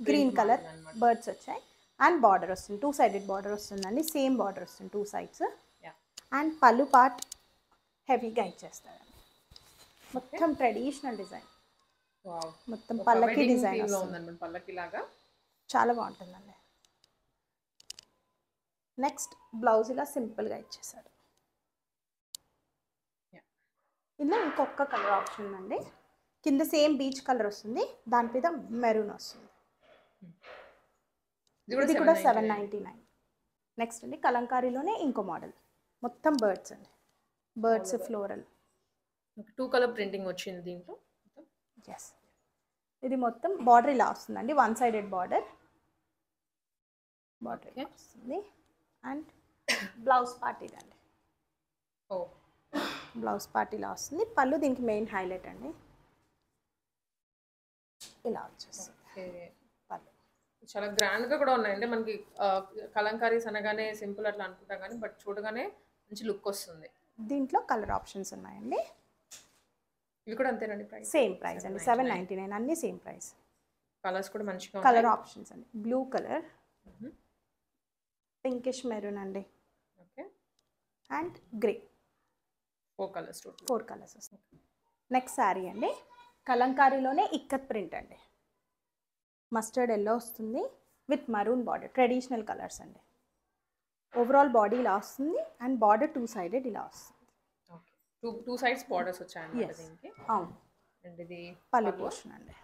గ్రీన్ కలర్ బర్డ్స్ వచ్చాయి అండ్ బార్డర్ వస్తుంది. 2 సైడెడ్ బార్డర్ వస్తుందండి, సేమ్ బార్డర్ వస్తుంది 2 సైడ్స్. అండ్ పళ్ళు పార్ట్ హెవీగా ఇచ్చేస్తారండి. మొత్తం ట్రెడిషనల్ డిజైన్, మొత్తం పల్లకి డిజైన్ ఉందండి, పల్లకి లాగా చాలా బాగుంటుందండి. నెక్స్ట్ బ్లౌజ్ ఇలా సింపుల్గా ఇచ్చేసారు. ఇందులో ఇంకొక కలర్ ఆప్షన్ ఉందండి, కింద సేమ్ బీచ్ కలర్ వస్తుంది, దాని మీద మెరూన్ వస్తుంది. ఇది కూడా 799. నెక్స్ట్ అండి కలంకారీలోనే ఇంకో మోడల్, మొత్తం బర్డ్స్ అండి, బర్డ్స్ ఫ్లోరల్. 2 కలర్ ప్రింటింగ్ వచ్చింది దీంట్లో. ఎస్, ఇది మొత్తం బార్డర్ ఇలా వస్తుందండి, 1 సైడెడ్ బార్డర్ వస్తుంది. అండ్ బ్లౌజ్ పార్ట్ ఇదండి. బ్లౌజ్ పార్ట్ ఇలా వస్తుంది. పళ్ళు దీనికి మెయిన్ హైలైట్ అండి, ఇలా వచ్చేస్తుంది పళ్ళు. చాలా గ్రాండ్ గా కూడా ఉన్నాయండి. మనకి కలంకారీస్ అనగానే సింపుల్ అట్లా అనుకుంటాం కానీ బట్ చూడగానే మంచి లుక్ వస్తుంది. దీంట్లో కలర్ ఆప్షన్స్ ఉన్నాయండి. ఇవి కూడా అంతేనండి ప్రైస్? సేమ్ ప్రైస్ అండి, 799. అన్ని సేమ్ ప్రైస్. కలర్స్ కూడా మంచిగా కలర్ ఆప్షన్స్ అండి, బ్లూ కలర్, పింకిష్ మెరూన్ అండి, ఓకే, అండ్ గ్రే. 4 కలర్స్ వస్తాయి. నెక్స్ట్ శారీ అండి, కలంకారీలోనే ఇక్కత్ ప్రింట్ అండి, మస్టర్డ్ ఎల్లో వస్తుంది with maroon border, traditional colours అండి. ఓవరాల్ బాడీ ఇలా వస్తుంది అండ్ బార్డర్ 2 సైడెడ్ ఇలా వస్తుంది. ఓకే, 2 సైడ్స్ బార్డర్స్ వచ్చాయండి దీనికి. అవును. అండ్ ఇది పళ్ళు పోర్షన్ అండి,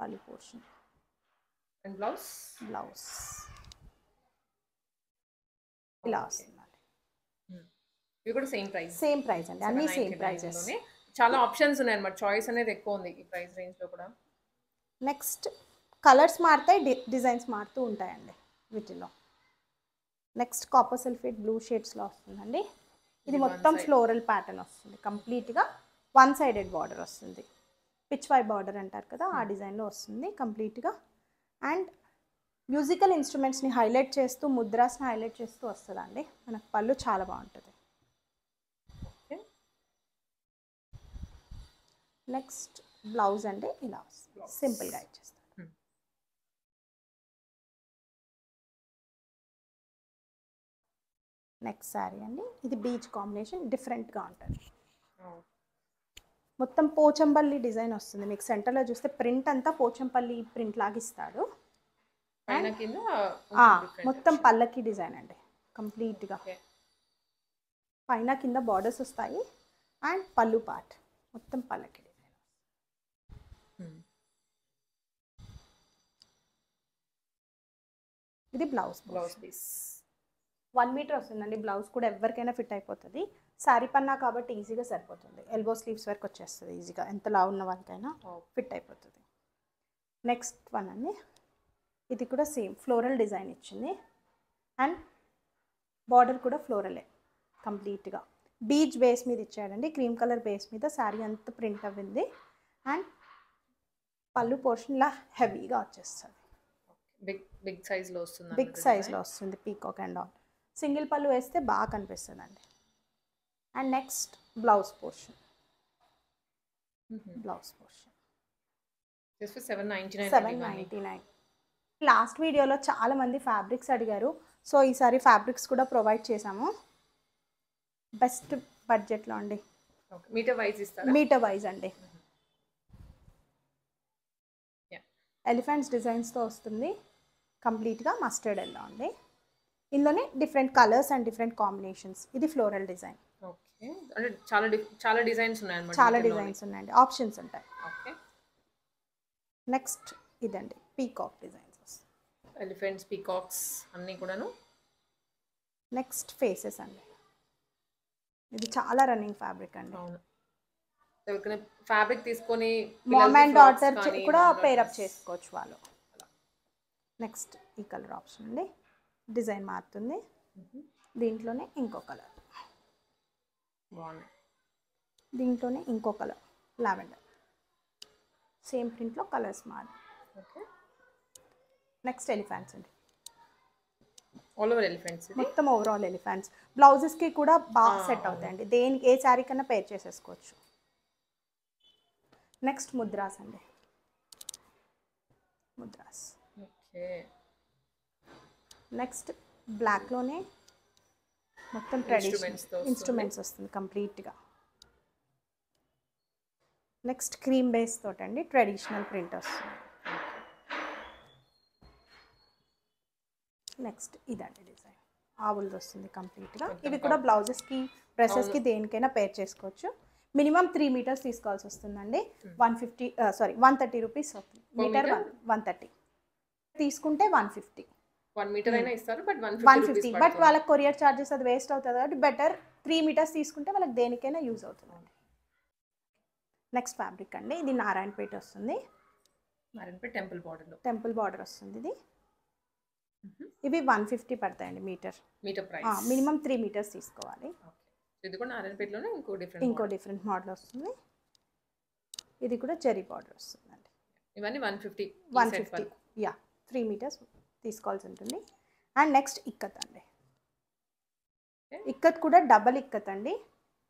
పళ్ళు పోర్షన్. అండ్ బ్లౌజ్ ఇలా వస్తుందండి. ఇవి కూడా సేమ్ ప్రైస్ అండి, అన్ని సేమ్ ప్రైజెస్. చాలా ఆప్షన్స్ ఉన్నాయి అన్నమాట, చాయిస్ అనేది ఎక్కువ ఉంది ఈ ప్రైస్ రేంజ్ లో కూడా. నెక్స్ట్ కలర్స్ మారుతాయి, డిజైన్స్ మారుతూ ఉంటాయండి వీటిలో. నెక్స్ట్ కాపర్ సల్ఫేట్ బ్లూ షేడ్స్లో వస్తుందండి. ఇది మొత్తం ఫ్లోరల్ ప్యాటర్న్ వస్తుంది, కంప్లీట్గా వన్ సైడెడ్ బార్డర్ వస్తుంది, పిచ్ వై బార్డర్ అంటారు కదా, ఆ డిజైన్లో వస్తుంది కంప్లీట్గా. అండ్ మ్యూజికల్ ఇన్స్ట్రుమెంట్స్ని హైలైట్ చేస్తూ, ముద్రాస్ని హైలైట్ చేస్తూ వస్తుందండి. మనకు పళ్ళు చాలా బాగుంటుంది. నెక్స్ట్ బ్లౌజ్ అంటే ఇలా వస్తుంది, సింపుల్గా ఇచ్చేస్తాను. నెక్స్ట్ శారీ అండి, ఇది బీచ్ కాంబినేషన్, డిఫరెంట్గా ఉంటుంది. మొత్తం పోచంపల్లి డిజైన్ వస్తుంది. మీకు సెంటర్లో చూస్తే ప్రింట్ అంతా పోచంపల్లి ప్రింట్ లాగా ఇస్తాడు. మొత్తం పల్లకి డిజైన్ అండి కంప్లీట్గా. పైన కింద బార్డర్స్ వస్తాయి అండ్ పళ్ళు పార్ట్ మొత్తం పల్లకి డిజైన్. ఇది బ్లౌజ్ పీస్ 1 మీటర్ వస్తుందండి. బ్లౌజ్ కూడా ఎవరికైనా ఫిట్ అయిపోతుంది. శారీ పన్నా కాబట్టి ఈజీగా సరిపోతుంది. ఎల్బో స్లీవ్స్ వరకు వచ్చేస్తుంది ఈజీగా, ఎంత లావు ఉన్న వాళ్ళకైనా ఫిట్ అయిపోతుంది. నెక్స్ట్ వన్ అండి, ఇది కూడా సేమ్ ఫ్లోరల్ డిజైన్ ఇచ్చింది అండ్ బార్డర్ కూడా ఫ్లోరలే కంప్లీట్గా. బీచ్ బేస్ మీద ఇచ్చాడండి, క్రీమ్ కలర్ బేస్ మీద శారీ అంతా ప్రింట్ అవ్వింది. అండ్ పళ్ళు పోర్షన్ ఇలా హెవీగా వచ్చేస్తుంది. బిగ్ సైజ్లో వస్తుంది. బిగ్ సైజ్లో వస్తుంది, పీకాక్ అండ్ ఆల్. సింగిల్ పళ్ళు వేస్తే బాగా కనిపిస్తుంది అండి. And next blouse portion. Blouse portion 799. Last వీడియోలో చాలామంది ఫ్యాబ్రిక్స్ అడిగారు, సో ఈసారి ఫ్యాబ్రిక్స్ కూడా ప్రొవైడ్ చేసాము బెస్ట్ బడ్జెట్లో అండి. మీటర్ వైజ్ ఇస్తారా? మీటర్ వైజ్ అండి. ఎలిఫెంట్స్ డిజైన్స్తో వస్తుంది కంప్లీట్గా, మస్టర్డ్ ఎల్లో అండి. ఇందులోనే different colours and different combinations. ఇది ఫ్లోరల్ డిజైన్. ఓకే, అంటే చాలా డిజైన్స్ ఉన్నాయి. చాలా డిజైన్స్ ఉన్నాయండి, ఆప్షన్స్ ఉంటాయి. ఓకే. నెక్స్ట్ ఇదండి పీకాక్ డిజైన్స్, ఎలిఫెంట్స్, పీకాక్స్ అన్నీ కూడాను. నెక్స్ట్ ఫేసెస్ అండి, ఇది చాలా రన్నింగ్ ఫ్యాబ్రిక్ అండి. అవును, ఫ్యాబ్రిక్ తీసుకొని మామ్ అండ్ డాటర్ కూడా పేరప్ చేసుకోవచ్చు వాళ్ళు. నెక్స్ట్ ఈ కలర్ ఆప్షన్ అండి, డిజైన్ మారుతుంది. దీంట్లోనే ఇంకో కలర్, దీంట్లోనే ఇంకో కలర్ లావెండర్, సేమ్ ప్రింట్లో కలర్స్ మారు. నెక్స్ట్ ఎలిఫెంట్స్ అండి, ఆల్ ఓవర్ ఎలిఫెంట్స్, మొత్తం ఓవరాల్ ఎలిఫెంట్స్. బ్లౌజెస్కి కూడా బాగా సెట్ అవుతాయండి, దేనికి ఏ శారీ కన్నా పేర్ చేసేసుకోవచ్చు. నెక్స్ట్ ముద్రాస్ అండి, ముద్రాస్. ఓకే. నెక్స్ట్ బ్లాక్లోనే మొత్తం ట్రెడిషనల్ ఇన్స్ట్రుమెంట్స్ వస్తుంది కంప్లీట్గా. నెక్స్ట్ క్రీమ్ బేస్ తోటండి, ట్రెడిషనల్ ప్రింట్ వస్తుంది. నెక్స్ట్ ఇదండి డిజైన్, ఆవులది వస్తుంది కంప్లీట్గా. ఇవి కూడా బ్లౌజెస్కి, డ్రెస్సెస్కి దేనికైనా పేర్ చేసుకోవచ్చు. మినిమం 3 మీటర్స్ తీసుకోవాల్సి వస్తుందండి. 130 రూపీస్ అవుతుంది మీటర్. 130 తీసుకుంటే 150. 1 మీటర్ అయినా ఇస్తారు, బట్ 150. బట్ వాళ్ళకి కొరియర్ ఛార్జెస్ అది వేస్ట్ అవుతుంది కాబట్టి బెటర్ 3 మీటర్స్ తీసుకుంటే వాళ్ళకి దేనికైనా యూజ్ అవుతుందండి. నెక్స్ట్ ఫ్యాబ్రిక్ అండి, ఇది నారాయణపేట వస్తుంది. నారాయణపేట టెంపుల్ బార్డర్ వస్తుంది ఇది. ఇవి 150 పడతాయండి మీటర్ ప్రైస్. మినిమం 3 మీటర్స్ తీసుకోవాలి. ఇది కూడా నారాయణపేటలోనే ఇంకో డిఫరెంట్ మోడల్ వస్తుంది. ఇది కూడా జరీ బార్డర్ వస్తుందండి. ఇవన్నీ 150. యా, 3 మీటర్స్ తీసుకోవాల్సి ఉంటుంది. అండ్ నెక్స్ట్ ఇక్కత్ అండి, ఇక్కత్ కూడా డబల్ ఇక్కత్ అండి.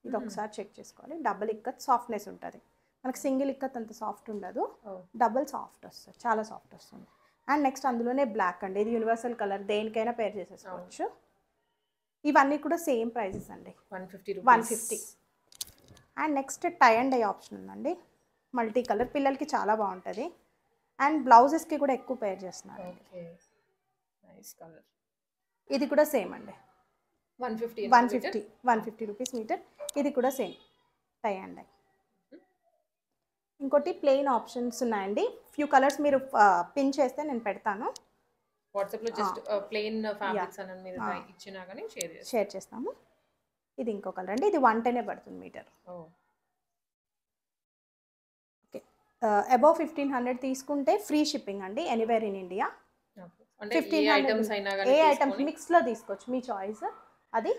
ఇది ఒకసారి చెక్ చేసుకోవాలి. డబల్ ఇక్కత్ సాఫ్ట్నెస్ ఉంటుంది, మనకి సింగిల్ ఇక్కత్ అంత సాఫ్ట్ ఉండదు, డబల్ సాఫ్ట్ వస్తుంది, చాలా సాఫ్ట్ వస్తుంది. అండ్ నెక్స్ట్ అందులోనే బ్లాక్ అండి, ఇది యూనివర్సల్ కలర్, దేనికైనా పేర్ చేసేసుకోవచ్చు. ఇవన్నీ కూడా సేమ్ ప్రైజెస్ అండి, 150. And next tie and dye option ఉందండి, మల్టీ కలర్, పిల్లలకి చాలా బాగుంటుంది. అండ్ బ్లౌజెస్కి కూడా ఎక్కువ పేర్ చేస్తున్నారు. ఇది కూడా సేమ్ అండి, 150 రూపీస్ మీటర్. ఇది కూడా సేమ్ టై అండ్ డై. ఇంకోటి ప్లెయిన్ ఆప్షన్స్ ఉన్నాయండి, ఫ్యూ కలర్స్ మీరు పిన్ చేస్తే నేను పెడతాను వాట్సాప్లో. జస్ట్ ప్లెయిన్ ఫ్యాబ్రిక్స్ అని మీరు ఇచ్చినా కానీ షేర్ చేస్తాము. ఇది ఇంకో కలర్ అండి, ఇది 110 పడుతుంది మీటర్. ఓకే, అబౌవ్ 1500 తీసుకుంటే ఫ్రీ షిప్పింగ్ అండి, ఎనీవేర్ ఇన్ ఇండియా. 1500 ఏ ఐటమ్స్ మిక్స్లో తీసుకోవచ్చు, మీ చాయిస్ అది.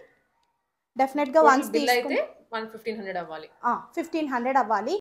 డెఫినెట్గా వన్స్ బిల్ అయితే 1500 అవ్వాలి. 1500 అవ్వాలి.